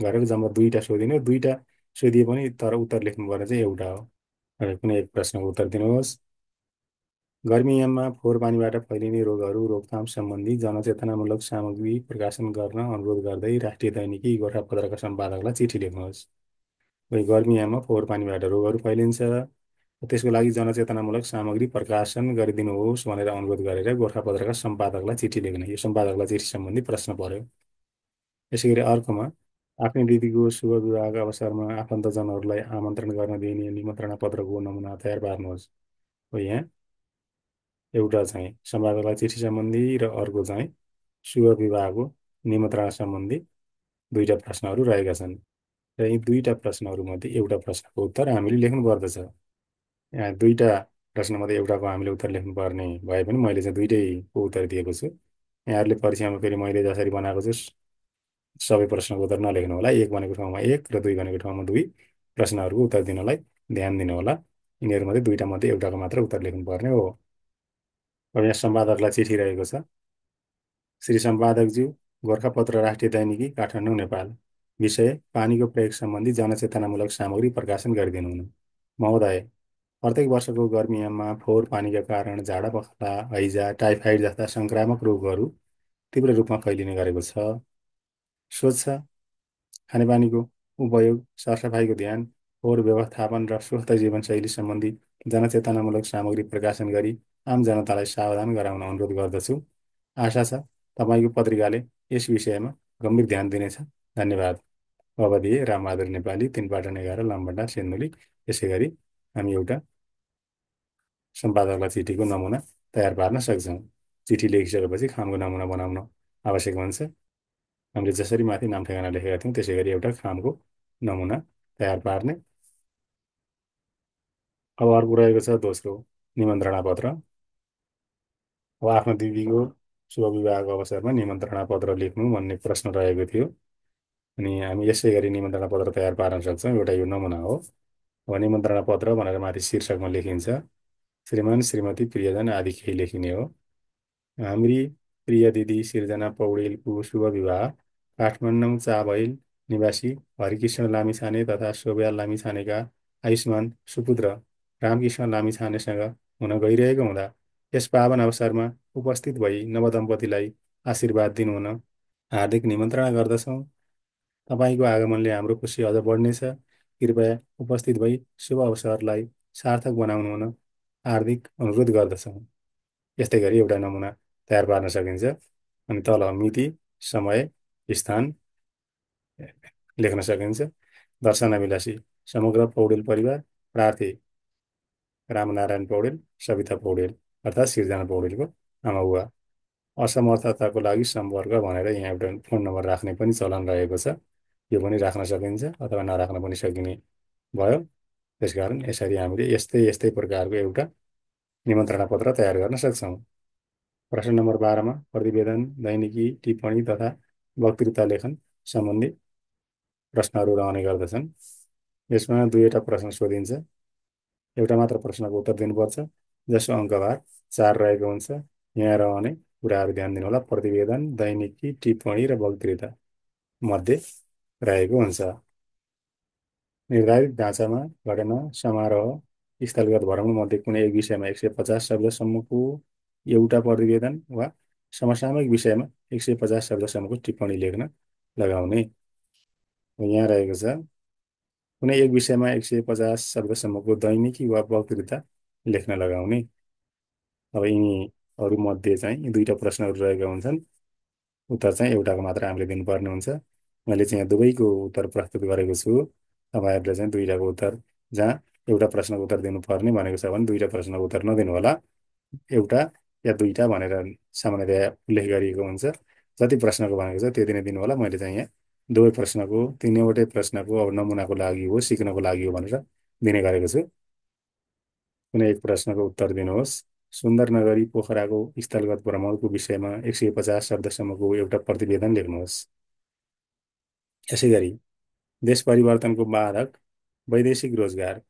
गरेर जम्मा दुईटा सोधिने हो। दुईटा सोधिए पनि तर उत्तर लेख्नुपर्ने चाहिँ एउटा हो। र कुनै एक प्रश्नको उत्तर दिनुहोस्। गर्मीयाममा फोहोर पानीबाट फैलिने रोगहरू रोकथाम सम्बन्धी जनचेतनामूलक सामग्री प्रकाशन गर्न अनुरोध गर्दै राष्ट्रिय दैनिकी गोरखापत्रका सम्पादकलाई चिठी लेख्नुहोस्। गर्मीयाममा फोहोर पानीबाट रोगहरू फैलिन्छ, त्यसको लागि जनचेतनामूलक सामग्री प्रकाशन गरिदिनुहोस् भनेर अनुरोध गरेर गोरखापत्रका सम्पादकलाई चिठी लेख्ने, यो सम्पादकलाई चिठी सम्बन्धी प्रश्न पर्यो। यसै गरी अर्कोमा आफ्नै दिदीको शुभ विवाहका अवसरमा आफन्तजनहरूलाई आमन्त्रण गर्न दिइने निमन्त्रणा पत्रको नमुना तयार पार्नुहोस्। यहाँ एउटा चाहिँ सम्पादकलाई चिठी सम्बन्धी र अर्को चाहिँ शुभ विवाहको निमन्त्रणा सम्बन्धी दुईटा प्रश्नहरू रहेका छन्। र यी दुईटा प्रश्नहरूमध्ये एउटा प्रश्नको उत्तर हामीले लेख्नु पर्दछ। यहाँ दुईटा प्रश्नमध्ये एउटाको हामीले उत्तर लेख्नुपर्ने भए पनि मैले चाहिँ दुइटैको उत्तर दिएको छु। यहाँहरूले परीक्षामा फेरि मैले जसरी बनाएको छु सबै प्रश्नको उत्तर नलेख्नु होला। एक भनेको ठाउँमा एक र दुई भनेको ठाउँमा दुई प्रश्नहरूको उत्तर दिनलाई ध्यान दिनु होला। यिनीहरूमध्ये दुईटा मध्ये एउटाको मात्र उत्तर लेख्नुपर्ने हो। अब यहाँ सम्पादकलाई चिठी रहेको छ। श्री सम्पादकज्यू, गोरखापत्र राष्ट्रिय दैनिकी, काठमाडौँ, नेपाल। विषय: पानीको प्रयोग सम्बन्धी जनचेतनामूलक सामग्री प्रकाशन गरिदिनु हुनु। महोदय, प्रत्येक वर्षको गर्मीयाममा फोहोर पानीका कारण झाडा पखाला, हैजा, टाइफाइड जस्ता सङ्क्रामक रोगहरू तीव्र रूपमा फैलिने गरेको छ। स्वच्छ खानेपानीको उपयोग, सरसफाइको ध्यान, फोहोर व्यवस्थापन र स्वस्थ जीवनशैली सम्बन्धी जनचेतनामूलक सामग्री प्रकाशन गरी आम जनतालाई सावधान गराउन अनुरोध गर्दछु। आशा छ तपाईँको पत्रिकाले यस विषयमा गम्भीर ध्यान दिनेछ। धन्यवाद। अवधि: रामबहादुर नेपाली, 3/11, लामबट्टा, सिन्धुली। यसै गरी हामी एउटा सम्पादकलाई चिठीको नमुना तयार पार्न सक्छौँ। चिठी लेखिसकेपछि खामको नमुना बनाउन आवश्यक हुन्छ। हामीले जसरी माथि नाम ठेगाना लेखेका थियौँ त्यसै गरी एउटा खामको नमुना तयार पार्ने। अब अर्को रहेको छ दोस्रो, निमन्त्रणा पत्र। अब आफ्नो दिदीको शुभ विवाहको अवसरमा निमन्त्रणा पत्र लेख्नु भन्ने प्रश्न रहेको थियो। अनि हामी यसै गरी निमन्त्रणा पत्र तयार पार्न सक्छौँ। एउटा यो नमुना हो। अब निमन्त्रणा पत्र भनेर माथि शीर्षकमा लेखिन्छ श्रीमान, श्रीमती, प्रियजन आदि केही लेखिने हो। हाम्री प्रिय दिदी सिर्जना पौडेलको शुभ विवाह काठमाडौँ चाबहिल निवासी हरिकृष्ण लामिछाने तथा शोभा लामिछानेका आयुष्मान सुपुत्र रामकृष्ण लामिछानेसँग हुन गइरहेको हुँदा यस पावन अवसरमा उपस्थित भई नवदम्पतिलाई आशीर्वाद दिनुहुन हार्दिक निमन्त्रणा गर्दछौँ। तपाईँको आगमनले हाम्रो खुसी अझ बढ्नेछ। कृपया उपस्थित भई शुभ अवसरलाई सार्थक बनाउनु हुन हार्दिक अनुरोध गर्दछौँ। यस्तै गरी एउटा नमुना तयार पार्न सकिन्छ। अनि तल मिति, समय, स्थान लेख्न सकिन्छ। दर्शनाभिलाषी समग्र पौडेल परिवार, प्रार्थी रामनारायण पौडेल, सविता पौडेल अर्थात् सिर्जना पौडेलको आमा बुवा। असमर्थताको लागि सम्पर्क भनेर यहाँ एउटा फोन नम्बर राख्ने पनि चलन रहेको छ। यो पनि राख्न सकिन्छ अथवा नराख्न पनि सकिने भयो। त्यसकारण यसरी हामीले यस्तै यस्तै प्रकारको एउटा निमन्त्रणा पत्र तयार गर्न सक्छौँ। प्रश्न नम्बर 12मा प्रतिवेदन, दैनिकी, टिप्पणी तथा वक्तृता लेखन सम्बन्धी प्रश्नहरू रहने गर्दछन्। यसमा दुईवटा प्रश्न सोधिन्छ। एउटा मात्र प्रश्नको उत्तर दिनुपर्छ, जसको अङ्कभार 4 रहेको हुन्छ। यहाँ रहने कुराहरू ध्यान दिनु होला। प्रतिवेदन, दैनिकी, टिप्पणी र वक्तृता मध्ये रहेको हुन्छ। निर्धारित ढाँचामा घटना, समारोह, स्थलगत भ्रमण मध्ये कुनै एक विषयमा 150 शब्दसम्मको एउटा प्रतिवेदन वा समसामयिक विषयमा 150 शब्दसम्मको टिप्पणी लेख्न लगाउने। यहाँ रहेको छ, कुनै एक विषयमा 150 शब्दसम्मको दैनिकी वा वक्तृता लेख्न लगाउने। अब यिनीहरूमध्ये चाहिँ यी दुईवटा प्रश्नहरू रहेका हुन्छन्। उत्तर चाहिँ एउटाको मात्र हामीले दिनुपर्ने हुन्छ। मैले चाहिँ यहाँ दुवैको उत्तर प्रस्तुत गरेको छु। तपाईँहरूले चाहिँ दुईवटाको उत्तर, जहाँ एउटा प्रश्नको उत्तर दिनुपर्ने भनेको छ भने दुईवटा प्रश्नको उत्तर नदिनु होला। एउटा या दुईवटा भनेर सामान्यतया उल्लेख गरिएको हुन्छ। जति प्रश्नको भनेको छ त्यति नै दिनु होला। मैले चाहिँ यहाँ दुवै प्रश्नको, तिनवटै प्रश्नको अब नमुनाको लागि हो, सिक्नको लागि हो भनेर दिने गरेको छु। कुनै एक प्रश्नको उत्तर दिनुहोस्। सुन्दर नगरी पोखराको स्थलगत भ्रमणको विषयमा 150 शब्दसम्मको एउटा प्रतिवेदन लेख्नुहोस्। यसै गरी देश परिवर्तनको बाधक वैदेशिक रोजगार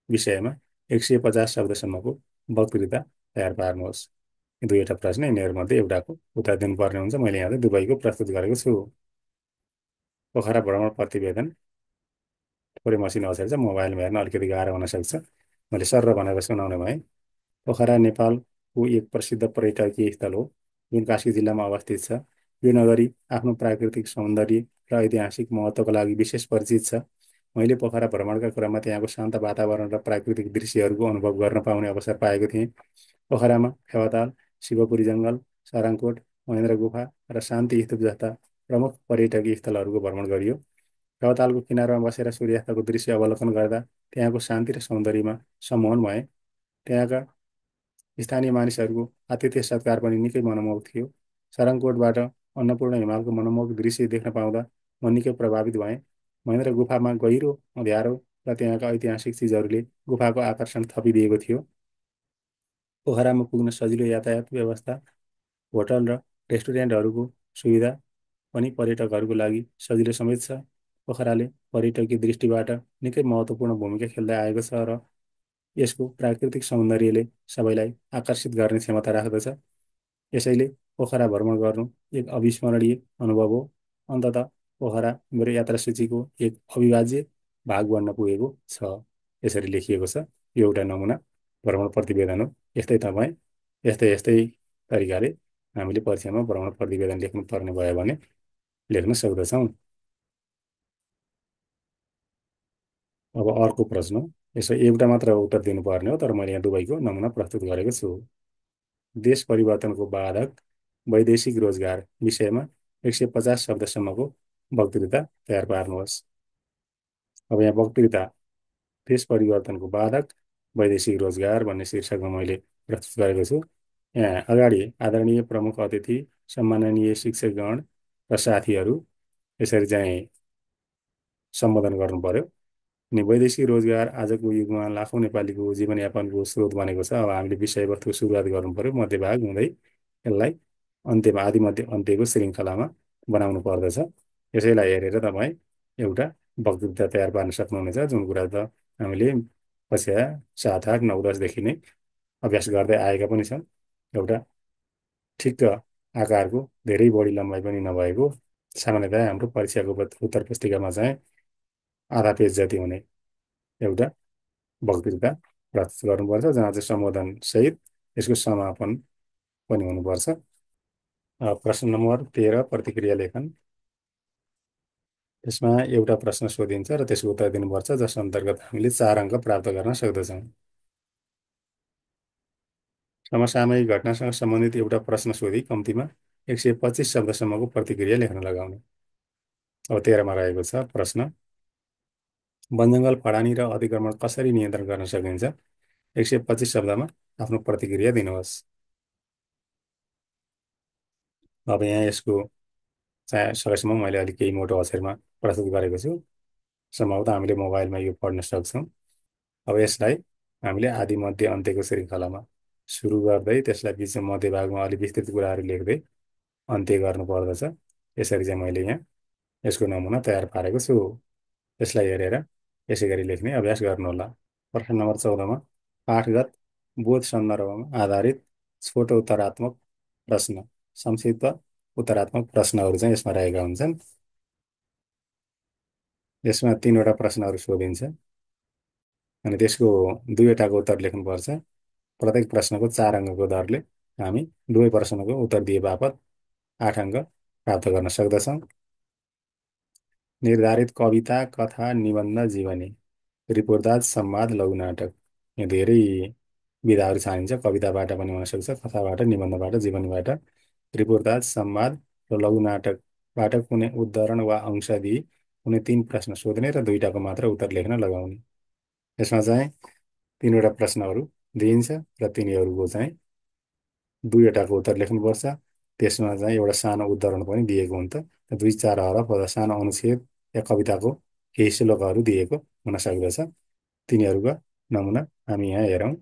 विषयमा 150 शब्दसम्मको वक्तृता तयार पार्नुहोस्। यी दुईवटा प्रश्न, यिनीहरूमध्ये एउटाको उत्तर दिनुपर्ने हुन्छ। मैले यहाँ दुवैको प्रस्तुत गरेको छु। पोखरा भ्रमण प्रतिवेदन थोरै मसिनो अक्षर छ, मोबाइलमा हेर्न अलिकति गाह्रो हुन सक्छ। मैले सरर भनेर सुनाउने भएँ। पोखरा नेपालको एक प्रसिद्ध पर्यटकीय स्थल हो, जुन कास्की जिल्लामा अवस्थित छ। यो नगरी आफ्नो प्राकृतिक सौन्दर्य र ऐतिहासिक महत्त्वका लागि विशेष परिचित छ। मैले पोखरा भ्रमणका क्रममा त्यहाँको शान्त वातावरण र प्राकृतिक दृश्यहरूको अनुभव गर्न पाउने अवसर पाएको थिएँ। पोखरामा फेवाताल, शिवपुरी जङ्गल, सारङकोट, महेन्द्र गुफा र शान्ति स्तूप जस्ता प्रमुख पर्यटकीय स्थलहरूको भ्रमण गरियो। फेवातालको किनारमा बसेर सूर्यास्तको दृश्य अवलोकन गर्दा त्यहाँको शान्ति र सौन्दर्यमा सम्मोहन भएँ। त्यहाँका स्थानीय मानिसहरूको आतिथ्य सत्कार पनि निकै मनमोहक थियो। सारङकोटबाट अन्नपूर्ण हिमालको मनमोहक दृश्य देख्न पाउँदा म निकै प्रभावित भएँ। महेन्द्र गुफामा गहिरो अँध्यारो र त्यहाँका ऐतिहासिक चिजहरूले गुफाको आकर्षण थपिदिएको थियो। पोखरामा पुग्न सजिलो यातायात व्यवस्था, होटल र रेस्टुरेन्टहरूको सुविधा पनि पर्यटकहरूको लागि सजिलो समेत छ। पोखराले पर्यटकीय दृष्टिबाट निकै महत्त्वपूर्ण भूमिका खेल्दै आएको छ र यसको प्राकृतिक सौन्दर्यले सबैलाई आकर्षित गर्ने क्षमता राख्दछ। यसैले पोखरा भ्रमण गर्नु एक अविस्मरणीय अनुभव हो। अन्ततः पोखरा मेरो यात्रा सूचीको एक अविभाज्य भाग बन्न पुगेको छ। यसरी लेखिएको छ। यो एउटा नमुना भ्रमण प्रतिवेदन हो। यस्तै यस्तै तरिकाले हामीले परीक्षामा भ्रमण प्रतिवेदन लेख्नुपर्ने भयो भने लेख्न सक्दछौँ। अब अर्को प्रश्न, यसो एउटा मात्र उत्तर दिनुपर्ने हो, तर मैले यहाँ दुवैको नमुना प्रस्तुत गरेको छु। देश परिवर्तनको बाधक वैदेशिक रोजगार विषयमा 150 शब्दसम्मको वक्तृता तयार पार्नुहोस्। अब यहाँ वक्तृता देश परिवर्तनको बाधक वैदेशिक रोजगार भन्ने शीर्षकमा मैले प्रस्तुत गरेको छु। यहाँ अगाडि आदरणीय प्रमुख अतिथि, सम्माननीय शिक्षकगण र साथीहरू यसरी चाहिँ सम्बोधन गर्नु पर्यो। अनि वैदेशिक रोजगार आजको युगमा लाखौँ नेपालीको जीवनयापनको स्रोत बनेको छ। अब हामीले विषयवस्तु सुरुवात गर्नु पर्यो, मध्यभाग हुँदै यसलाई अन्त्यमा, आदिमध्य अन्त्यको श्रृङ्खलामा बनाउनु पर्दछ। यसैलाई हेरेर तपाईँ एउटा वक्तृता तयार पार्न सक्नुहुनेछ, जुन कुरा त हामीले कक्षा 7, 8, 9, 10देखि नै अभ्यास गर्दै आएका पनि छौँ। एउटा ठिक्क आकारको, धेरै बढी लम्बाइ पनि नभएको, सामान्यतया हाम्रो परीक्षाको उत्तर पुस्तिकामा चाहिँ आधा पेज जति हुने एउटा वक्तृता प्रस्तुत गर्नुपर्छ, जहाँ चाहिँ सम्बोधनसहित यसको समापन पनि हुनुपर्छ। प्रश्न नम्बर 13, प्रतिक्रिया लेखन। यसमा एउटा प्रश्न सोधिन्छ र त्यसको उत्तर दिनुपर्छ, जस अन्तर्गत हामीले 4 अङ्क प्राप्त गर्न सक्दछौँ। समसामयिक घटनासँग सम्बन्धित एउटा प्रश्न सोधी कम्तीमा 125 शब्दसम्मको प्रतिक्रिया लेख्न लगाउने। अब 13मा रहेको छ प्रश्न, वनजङ्गल फडानी र अतिक्रमण कसरी नियन्त्रण गर्न सकिन्छ? 125 शब्दमा आफ्नो प्रतिक्रिया दिनुहोस्। अब यहाँ यसको सकेसम्म मैले अलिक केही मोटो अक्षरमा प्रस्तुत गरेको छु। सम्भवतः हामीले मोबाइलमा यो पढ्न सक्छौँ। अब यसलाई हामीले आदि मध्य अन्त्यको श्रृङ्खलामा सुरु गर्दै त्यसलाई बिचमा मध्यभागमा अलिक विस्तृत कुराहरू लेख्दै अन्त्य गर्नुपर्दछ। यसरी चाहिँ मैले यहाँ यसको नमुना तयार पारेको छु। यसलाई हेरेर यसै गरी लेख्ने अभ्यास गर्नुहोला। प्रश्न नम्बर 14मा पाठगत बोध सन्दर्भमा आधारित छोटो उत्तरात्मक प्रश्न, संक्षिप्त उत्तरात्मक प्रश्नहरू चाहिँ यसमा रहेका हुन्छन्। यसमा 3वटा प्रश्नहरू सोधिन्छ अनि त्यसको 2वटाको उत्तर लेख्नुपर्छ। प्रत्येक प्रश्नको 4 अङ्कको दरले हामी दुवै प्रश्नको उत्तर दिए बापत 8 अङ्क प्राप्त गर्न सक्दछौँ। निर्धारित कविता, कथा, निबन्ध, जीवनी, रिपोर्ताज, संवाद, लघु नाटक। यहाँ धेरै विधाहरू छानिन्छ। कविताबाट पनि हुनसक्छ, कथाबाट, निबन्धबाट, जीवनीबाट। रिपोर्ताज, संवाद र लघु नाटकबाट कुनै उद्धरण वा अंश दिई कुनै 3 प्रश्न सोध्ने र दुईटाको मात्र उत्तर लेख्न लगाउने। यसमा चाहिँ 3वटा प्रश्नहरू दिइन्छ र तिनीहरूको चाहिँ दुईवटाको उत्तर लेख्नुपर्छ। त्यसमा चाहिँ एउटा सानो उद्धरण पनि दिएको हुन्छ। 2-4 हरफ वा सानो अनुच्छेद या कविताको केही श्लोकहरू दिएको हुन सक्दछ। तिनीहरूका नमुना हामी यहाँ हेरौँ।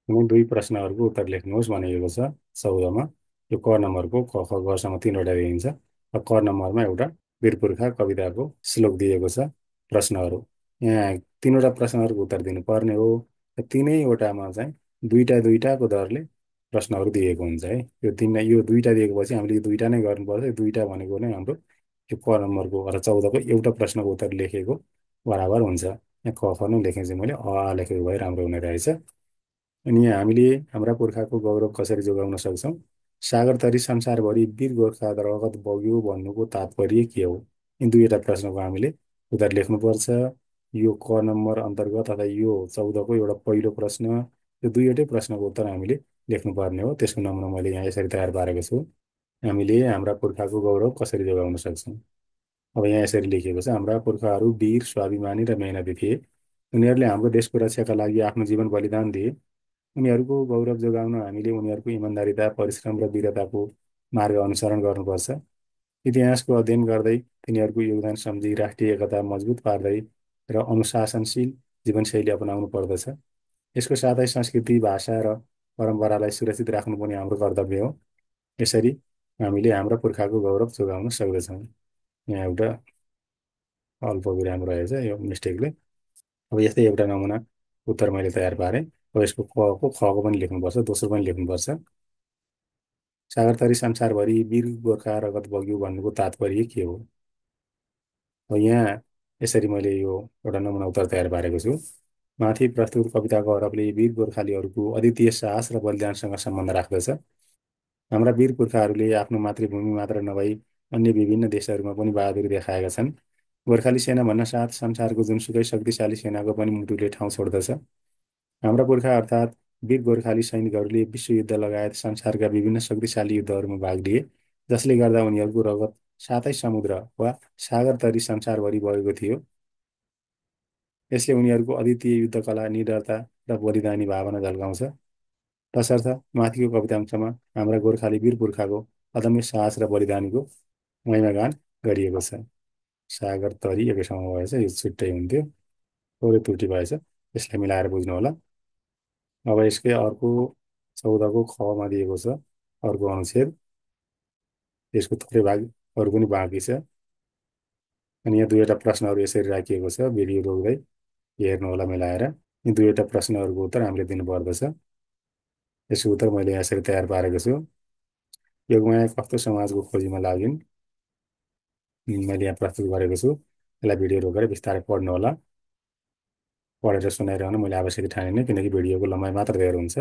कुनै दुई प्रश्नहरूको उत्तर लेख्नुहोस् भनेको छ 14 मा। यो क नम्बरको क ख गसम्म 3वटा दिइन्छ र क नम्बरमा एउटा वीरपुर्खा कविताको श्लोक दिएको छ। प्रश्नहरू यहाँ 3वटा प्रश्नहरूको उत्तर दिनुपर्ने हो र 3वटामा चाहिँ दुईटा दुईटाको दरले प्रश्नहरू दिएको हुन्छ है। यो दुईटा दिएकोपछि हामीले यो दुईटा नै गर्नुपर्छ। यो दुईटा भनेको नै हाम्रो यो क नम्बरको अथवा 14को एउटा प्रश्नको उत्तर लेखेको बराबर हुन्छ। यहाँ क ख नै लेखेँ चाहिँ मैले आ लेखेको भए राम्रो हुने रहेछ। अनि यहाँ हामीले हाम्रा पुर्खाको गौरव कसरी जोगाउन सक्छौँ? सागरतरी संसारभरि वीर गोर्खा रगत बग्यो भन्नुको तात्पर्य के हो? यी दुईवटा प्रश्नको हामीले उत्तर लेख्नुपर्छ। यो क नम्बर अन्तर्गत अथवा यो 14को एउटा पहिलो प्रश्न, यो दुईवटै प्रश्नको उत्तर हामीले लेख्नुपर्ने हो। त्यसको नमुना मैले यहाँ यसरी तयार पारेको छु। हामीले हाम्रा पुर्खाको गौरव कसरी जोगाउन सक्छौँ? अब यहाँ यसरी लेखिएको छ, हाम्रा पुर्खाहरू वीर, स्वाभिमानी र मेहनती थिए। उनीहरूले हाम्रो देशको रक्षाका लागि आफ्नो जीवन बलिदान दिए। उनीहरूको गौरव जोगाउन हामीले उनीहरूको इमान्दारिता, परिश्रम र वीरताको मार्ग अनुसरण गर्नुपर्छ। इतिहासको अध्ययन गर्दै तिनीहरूको योगदान सम्झी राष्ट्रिय एकता मजबुत पार्दै र अनुशासनशील जीवनशैली अपनाउनु पर्दछ। यसको साथै संस्कृति, भाषा र परम्परालाई सुरक्षित राख्नु पनि हाम्रो कर्तव्य हो। यसरी हामीले हाम्रा पुर्खाको गौरव जोगाउन सक्दछौँ। यहाँ एउटा अल्प विराम रहेछ यो मिस्टेकले। अब यस्तै एउटा नमुना उत्तर मैले तयार पारेँ। अब यसको कको खको पनि लेख्नुपर्छ, दोस्रो पनि लेख्नुपर्छ। सागरथरी संसारभरि वीर गोर्खा रगत बग्यो भन्नुको तात्पर्य के हो? अब यहाँ यसरी मैले यो एउटा नमुना उत्तर तयार पारेको छु। माथि प्रस्तुत कविताको हरफले वीर गोर्खालीहरूको अद्वितीय साहस र बलिदानसँग सम्बन्ध राख्दछ। हाम्रा वीर पुर्खाहरूले आफ्नो मातृभूमि मात्र नभई अन्य विभिन्न देशहरूमा पनि बहादुरी देखाएका छन्। गोर्खाली सेना भन्न साथ संसारको जुनसुकै शक्तिशाली सेनाको पनि मुटुले ठाउँ छोड्दछ। हाम्रा पुर्खा अर्थात् वीर गोर्खाली सैनिकहरूले विश्वयुद्ध लगायत संसारका विभिन्न शक्तिशाली युद्धहरूमा भाग लिए, जसले गर्दा उनीहरूको रगत सातै समुद्र वा सागर तरी संसारभरि बगेको थियो। यसले उनीहरूको अद्वितीय युद्धकला, निडरता र बलिदानी भावना झल्काउँछ। तसर्थ माथिको कविता अंशमा हाम्रा गोर्खाली वीर पुर्खाको अदम्य साहस र बलिदानीको महिमागान गरिएको छ। सागर तरी एकैसँग भएछ, यो छुट्टै हुन्थ्यो, थोरै त्रुटि भएछ, यसलाई मिलाएर बुझ्नु होला। अब यसकै अर्को 14को खमा दिएको छ अर्को अनुच्छेद, यसको थोरै भागहरू पनि बाँकी छ। अनि यहाँ दुईवटा प्रश्नहरू यसरी राखिएको छ, भिडियो रोक्दै हेर्नु होला मिलाएर। यी दुईवटा प्रश्नहरूको उत्तर हामीले दिनुपर्दछ। यसको उत्तर मैले यसरी तयार पारेको छु। योगमाया कस्तो समाजको खोजीमा लागिन्? मैले यहाँ प्रस्तुत गरेको छु। यसलाई भिडियो रोकेर बिस्तारै पढ्नु होला। पढेर सुनाइरहनु मैले आवश्यक ठानिनँ, किनकि भिडियोको लम्बाइ मात्र धेरै हुन्छ।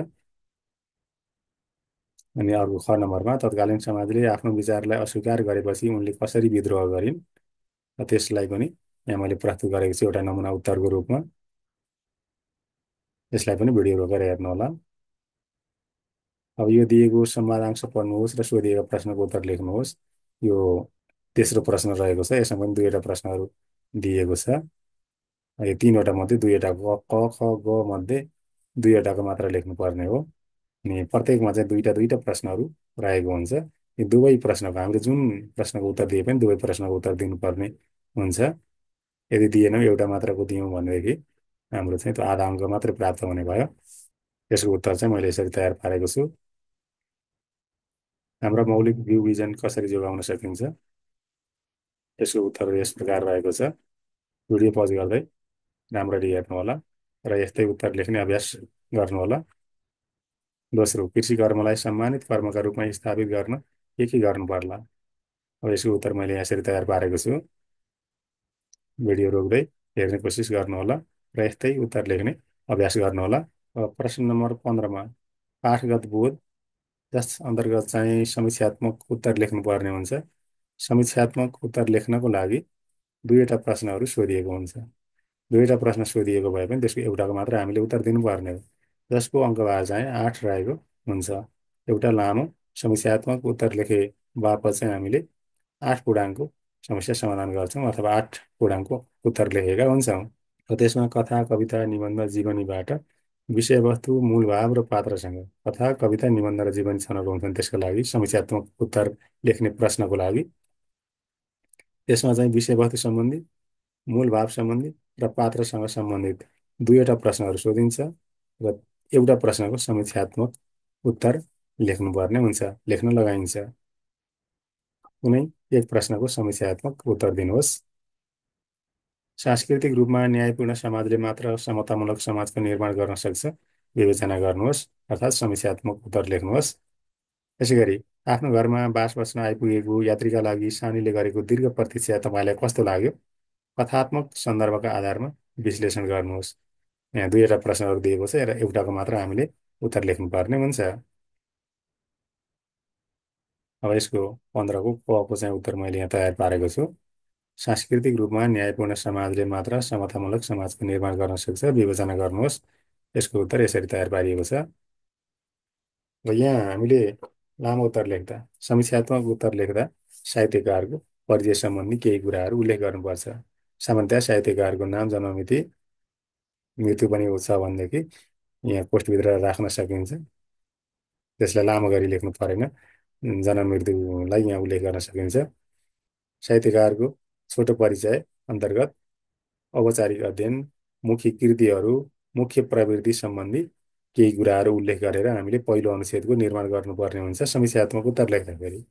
अनि अर्को ख नम्बरमा तत्कालीन समाजले आफ्नो विचारलाई अस्वीकार गरेपछि उनले कसरी विद्रोह गरिन्? र त्यसलाई पनि यहाँ मैले प्रस्तुत गरेको छु एउटा नमुना उत्तरको रूपमा। यसलाई पनि भिडियो रोकेर हेर्नु होला। अब यो दिएको संवादांश पढ्नुहोस् र सोधिएका प्रश्नको उत्तर लेख्नुहोस्। यो तेस्रो प्रश्न रहेको छ, यसमा पनि दुईवटा प्रश्नहरू दिएको छ। यो 3वटा मध्ये दुईवटा क ख ग मध्ये दुईवटाको मात्र लेख्नुपर्ने हो। अनि प्रत्येकमा चाहिँ दुईटा दुईटा प्रश्नहरू रहेको हुन्छ। यो दुवै प्रश्नको हामीले जुन प्रश्नको उत्तर दिए पनि दुवै प्रश्नको उत्तर दिनुपर्ने हुन्छ। यदि दिएनौँ एउटा मात्रको दियौँ भनेदेखि हाम्रो चाहिँ त्यो आधा अङ्क मात्रै प्राप्त हुने भयो। यसको उत्तर चाहिँ मैले यसरी तयार पारेको छु। हाम्रो मौलिक भ्यू भिजन कसरी जोगाउन सकिन्छ? यसको उत्तर यस प्रकार रहेको छ। भिडियो पज गर्दै राम्ररी हेर्नु होला र यस्तै उत्तर लेख्ने अभ्यास गर्नु होला। दोस्रो, कृषि कर्मलाई सम्मानित कर्मका रूपमा स्थापित गर्न के गर्नु पर्ला? अब यसको उत्तर मैले यसरी तयार पारेको छु। भिडियो रोक्दै हेर्ने कोसिस गर्नु होला र यस्तै उत्तर लेख्ने अभ्यास गर्नु होला। अब प्रश्न नम्बर 15मा पाठगत बोध जस अन्तर्गत चाहिँ समीक्षात्मक उत्तर लेख्नुपर्ने हुन्छ। समीक्षात्मक उत्तर लेख्नको लागि दुईवटा प्रश्नहरू सोधिएको हुन्छ। दुईवटा प्रश्न सोधिएको भए पनि त्यसको एउटाको मात्र हामीले उत्तर दिनुपर्ने हो, जसको अङ्कभार चाहिँ 8 रहेको हुन्छ। एउटा लामो समीक्षात्मक उत्तर लेखे बापत चाहिँ हामीले 8 पूर्णाङ्कको समस्या समाधान गर्छौँ अथवा 8 पूर्णाङ्कको उत्तर लेखेका हुन्छौँ। र त्यसमा कथा, कविता, निबन्ध, जीवनीबाट विषयवस्तु, मूल भाव र पात्रसँग कथा, कविता, निबन्ध र जीवनी छनौट हुन्छन्। त्यसका लागि समीक्षात्मक उत्तर लेख्ने प्रश्नको लागि त्यसमा चाहिँ विषयवस्तु सम्बन्धी, मूल भाव सम्बन्धी र पात्रसँग सम्बन्धित दुईवटा प्रश्नहरू सोधिन्छ र एउटा प्रश्नको समीक्षात्मक उत्तर लेख्नुपर्ने हुन्छ, लेख्न लगाइन्छ। कुनै एक प्रश्नको समीक्षात्मक उत्तर दिनुहोस्। सांस्कृतिक रूपमा न्यायपूर्ण समाजले मात्र समतामूलक समाजको निर्माण गर्न सक्छ, विवेचना गर्नुहोस्, अर्थात् समीक्षात्मक उत्तर लेख्नुहोस्। त्यसैगरी आफ्नो घरमा बास बस्न आइपुगेको यात्रीका लागि सानीले गरेको दीर्घ प्रतीक्षा तपाईँलाई कस्तो लाग्यो? कथात्मक सन्दर्भका आधारमा विश्लेषण गर्नुहोस्। यहाँ दुईवटा प्रश्नहरू दिएको छ र एउटाको मात्र हामीले उत्तर लेख्नुपर्ने हुन्छ। अब यसको 15को क को चाहिँ उत्तर मैले यहाँ तयार पारेको छु। सांस्कृतिक रूपमा न्यायपूर्ण समाजले मात्र समतामूलक समाजको निर्माण गर्न सक्छ, विवेचना गर्नुहोस्। यसको उत्तर यसरी तयार पारिएको छ। र यहाँ हामीले लामो उत्तर लेख्दा, समीक्षात्मक उत्तर लेख्दा साहित्यकारको परिचय सम्बन्धी केही कुराहरू उल्लेख गर्नुपर्छ। सामान्यतया साहित्यकारको नाम, जन्ममिति, मृत्यु पनि छ भनेदेखि यहाँ पोस्टभित्र राख्न सकिन्छ। त्यसलाई लामो गरी लेख्नु परेन, जन्म मृत्युलाई यहाँ उल्लेख गर्न सकिन्छ। साहित्यकारको छोटो परिचय अन्तर्गत औपचारिक अध्ययन, मुख्य कृतिहरू, मुख्य प्रवृत्ति सम्बन्धी केही कुराहरू उल्लेख गरेर हामीले पहिलो अनुच्छेदको निर्माण गर्नुपर्ने हुन्छ समीक्षात्मक उत्तर लेख्दाखेरि।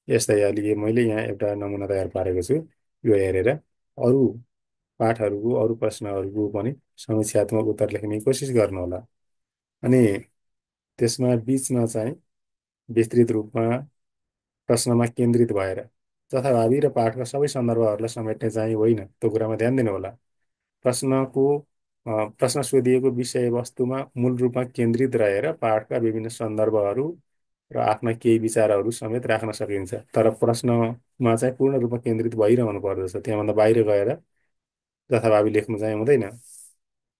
यस्तै अहिले मैले यहाँ एउटा नमुना तयार पारेको छु, यो हेरेर अरू पाठहरूको, अरू प्रश्नहरूको पनि समीक्षात्मक उत्तर लेख्ने कोसिस गर्नुहोला। अनि त्यसमा बिचमा चाहिँ विस्तृत रूपमा प्रश्नमा केन्द्रित भएर जथाभावी र पाठका सबै सन्दर्भहरूलाई समेट्ने चाहिँ होइन, त्यो कुरामा ध्यान दिनुहोला। प्रश्न सोधिएको विषयवस्तुमा मूल रूपमा केन्द्रित रहेर पाठका विभिन्न सन्दर्भहरू र आफ्ना केही विचारहरू समेत राख्न सकिन्छ, तर प्रश्नमा चाहिँ पूर्ण रूपमा केन्द्रित भइरहनु पर्दछ। त्यहाँभन्दा बाहिर गएर जथाभावी लेख्नु चाहिँ हुँदैन।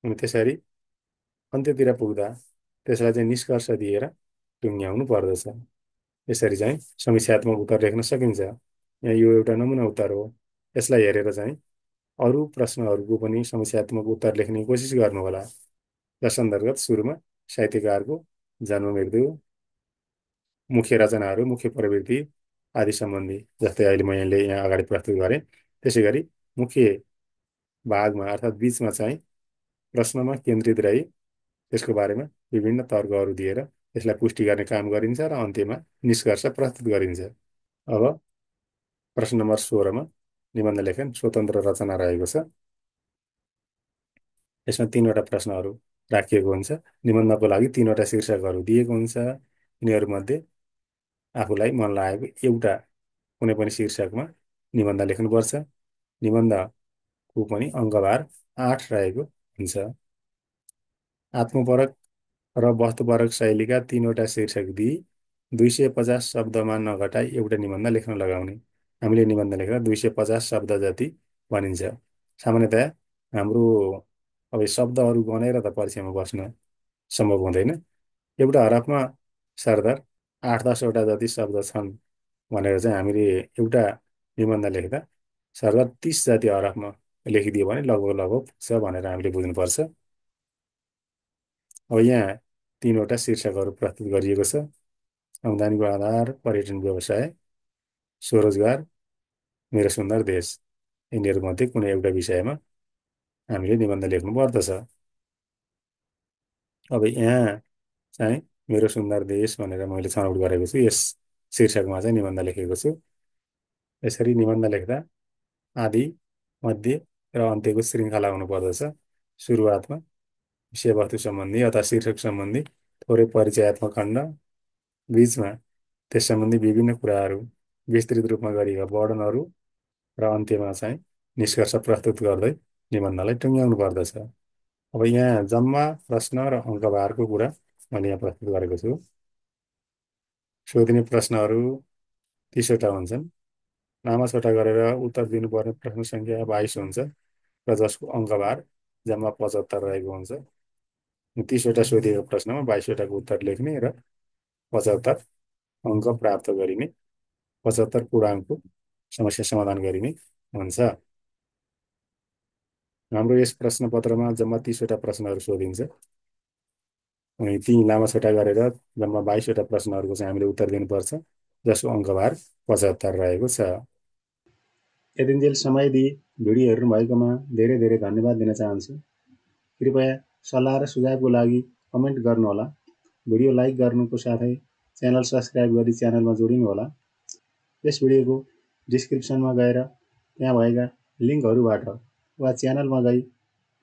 अनि त्यसरी अन्त्यतिर पुग्दा त्यसलाई चाहिँ निष्कर्ष दिएर टुङ्ग्याउनु पर्दछ। यसरी चाहिँ समीक्षात्मक उत्तर लेख्न सकिन्छ। यहाँ यो एउटा नमुना उत्तर हो। यसलाई हेरेर चाहिँ अरू प्रश्नहरूको पनि समीक्षात्मक उत्तर लेख्ने कोसिस गर्नुहोला। जस अन्तर्गत सुरुमा साहित्यकारको जन्म मृत्यु, मुख्य रचनाहरू, मुख्य प्रवृत्ति आदि सम्बन्धी, जस्तै अहिले मैले यहाँ अगाडि प्रस्तुत गरेँ। त्यसै गरी मुख्य भागमा अर्थात् बिचमा चाहिँ प्रश्नमा केन्द्रित रही त्यसको बारेमा विभिन्न तर्कहरू दिएर त्यसलाई पुष्टि गर्ने काम गरिन्छ र अन्त्यमा निष्कर्ष प्रस्तुत गरिन्छ। अब प्रश्न नम्बर 16मा निबन्ध लेखन स्वतन्त्र रचना रहेको छ। यसमा 3वटा प्रश्नहरू राखिएको हुन्छ। निबन्धको लागि 3वटा शीर्षकहरू दिएको हुन्छ। यिनीहरूमध्ये आफूलाई मन लागेको एउटा कुनै पनि शीर्षकमा निबन्ध लेख्नुपर्छ। निबन्धको पनि अङ्कभार 8 रहेको हुन्छ। आत्मपरक र वस्तुपरक शैलीका 3वटा शीर्षक दिई 250 शब्दमा नघटाई एउटा निबन्ध लेख्न लगाउने। हामीले निबन्ध लेख्दा 250 शब्द जति भनिन्छ। सामान्यतया हाम्रो अब शब्दहरू गनेर त परीक्षामा बस्न सम्भव हुँदैन। एउटा हरफमा सरदर 8-10वटा जति शब्द छन् भनेर चाहिँ हामीले एउटा निबन्ध लेख्दा सरदर 30 जति हरफमा लेखिदियो भने लगभग पुग्छ भनेर हामीले बुझ्नुपर्छ। अब यहाँ 3वटा शीर्षकहरू प्रस्तुत गरिएको छ। आम्दानीको आधार, पर्यटन व्यवसाय, स्वरोजगार, मेरो सुन्दर देश। यिनीहरूमध्ये कुनै एउटा विषयमा हामीले निबन्ध लेख्नु पर्दछ। अब यहाँ चाहिँ मेरो सुन्दर देश भनेर मैले छनौट गरेको छु। यस शीर्षकमा चाहिँ निबन्ध लेखेको छु। यसरी निबन्ध लेख्दा आदि, मध्य र अन्त्यको श्रृङ्खला हुनुपर्दछ। सुरुवातमा विषयवस्तु सम्बन्धी अथवा शीर्षक सम्बन्धी थोरै परिचयात्मक खण्ड, बिचमा त्यस सम्बन्धी विभिन्न कुराहरू विस्तृत रूपमा गरिएका वर्णनहरू र अन्त्यमा चाहिँ निष्कर्ष प्रस्तुत गर्दै निबन्धलाई टुङ्ग्याउनु पर्दछ। अब यहाँ जम्मा प्रश्न र अङ्कभारको कुरा मैले यहाँ प्रस्तुत गरेको छु। सोधिने प्रश्नहरू 30वटा हुन्छन्। लामा छोटा गरेर उत्तर दिनुपर्ने प्रश्न सङ्ख्या 22 हुन्छ र जसको अङ्कभार जम्मा 75 रहेको हुन्छ। 30वटा सोधिएको प्रश्नमा 22वटाको उत्तर लेख्ने र 75 अङ्क प्राप्त गरिने, 75 पूर्णाङ्कको समस्या समाधान गरिने हुन्छ। हाम्रो यस प्रश्नपत्रमा जम्मा 30वटा प्रश्नहरू सोधिन्छ अनि ती लामा छोटा गरेर जम्मा 22वटा प्रश्नहरूको चाहिँ हामीले उत्तर दिनुपर्छ, जसको अङ्कभार 75 रहेको छ। यतिन्जेल समय दिई भिडियो हेर्नु भएकोमा धेरै धेरै धन्यवाद दिन चाहन्छु। कृपया सल्लाह र सुझावको लागि कमेन्ट गर्नुहोला। भिडियो लाइक गर्नुको साथै च्यानल सब्स्क्राइब गरी च्यानलमा जोडिनुहोला। यस भिडियोको डिस्क्रिप्सनमा गएर त्यहाँ भएका लिङ्कहरूबाट वा च्यानलमा गई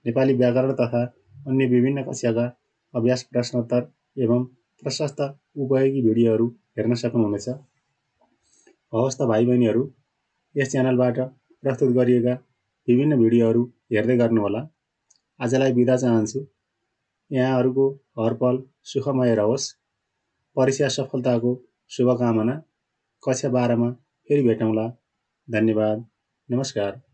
नेपाली व्याकरण तथा अन्य विभिन्न कक्षाका अभ्यास प्रश्नोत्तर एवं प्रशस्त उपयोगी भिडियोहरू हेर्न सक्नुहुनेछ। हवस् त भाइ बहिनीहरू, यस च्यानलबाट प्रस्तुत गरिएका विभिन्न भिडियोहरू हेर्दै गर्नुहोला। आजलाई बिदा चाहन्छु। यहाँहरूको हरपल सुखमय रहोस्। परीक्षा सफलताको शुभकामना। कक्षा 12मा फेरि भेटौँला। धन्यवाद। नमस्कार।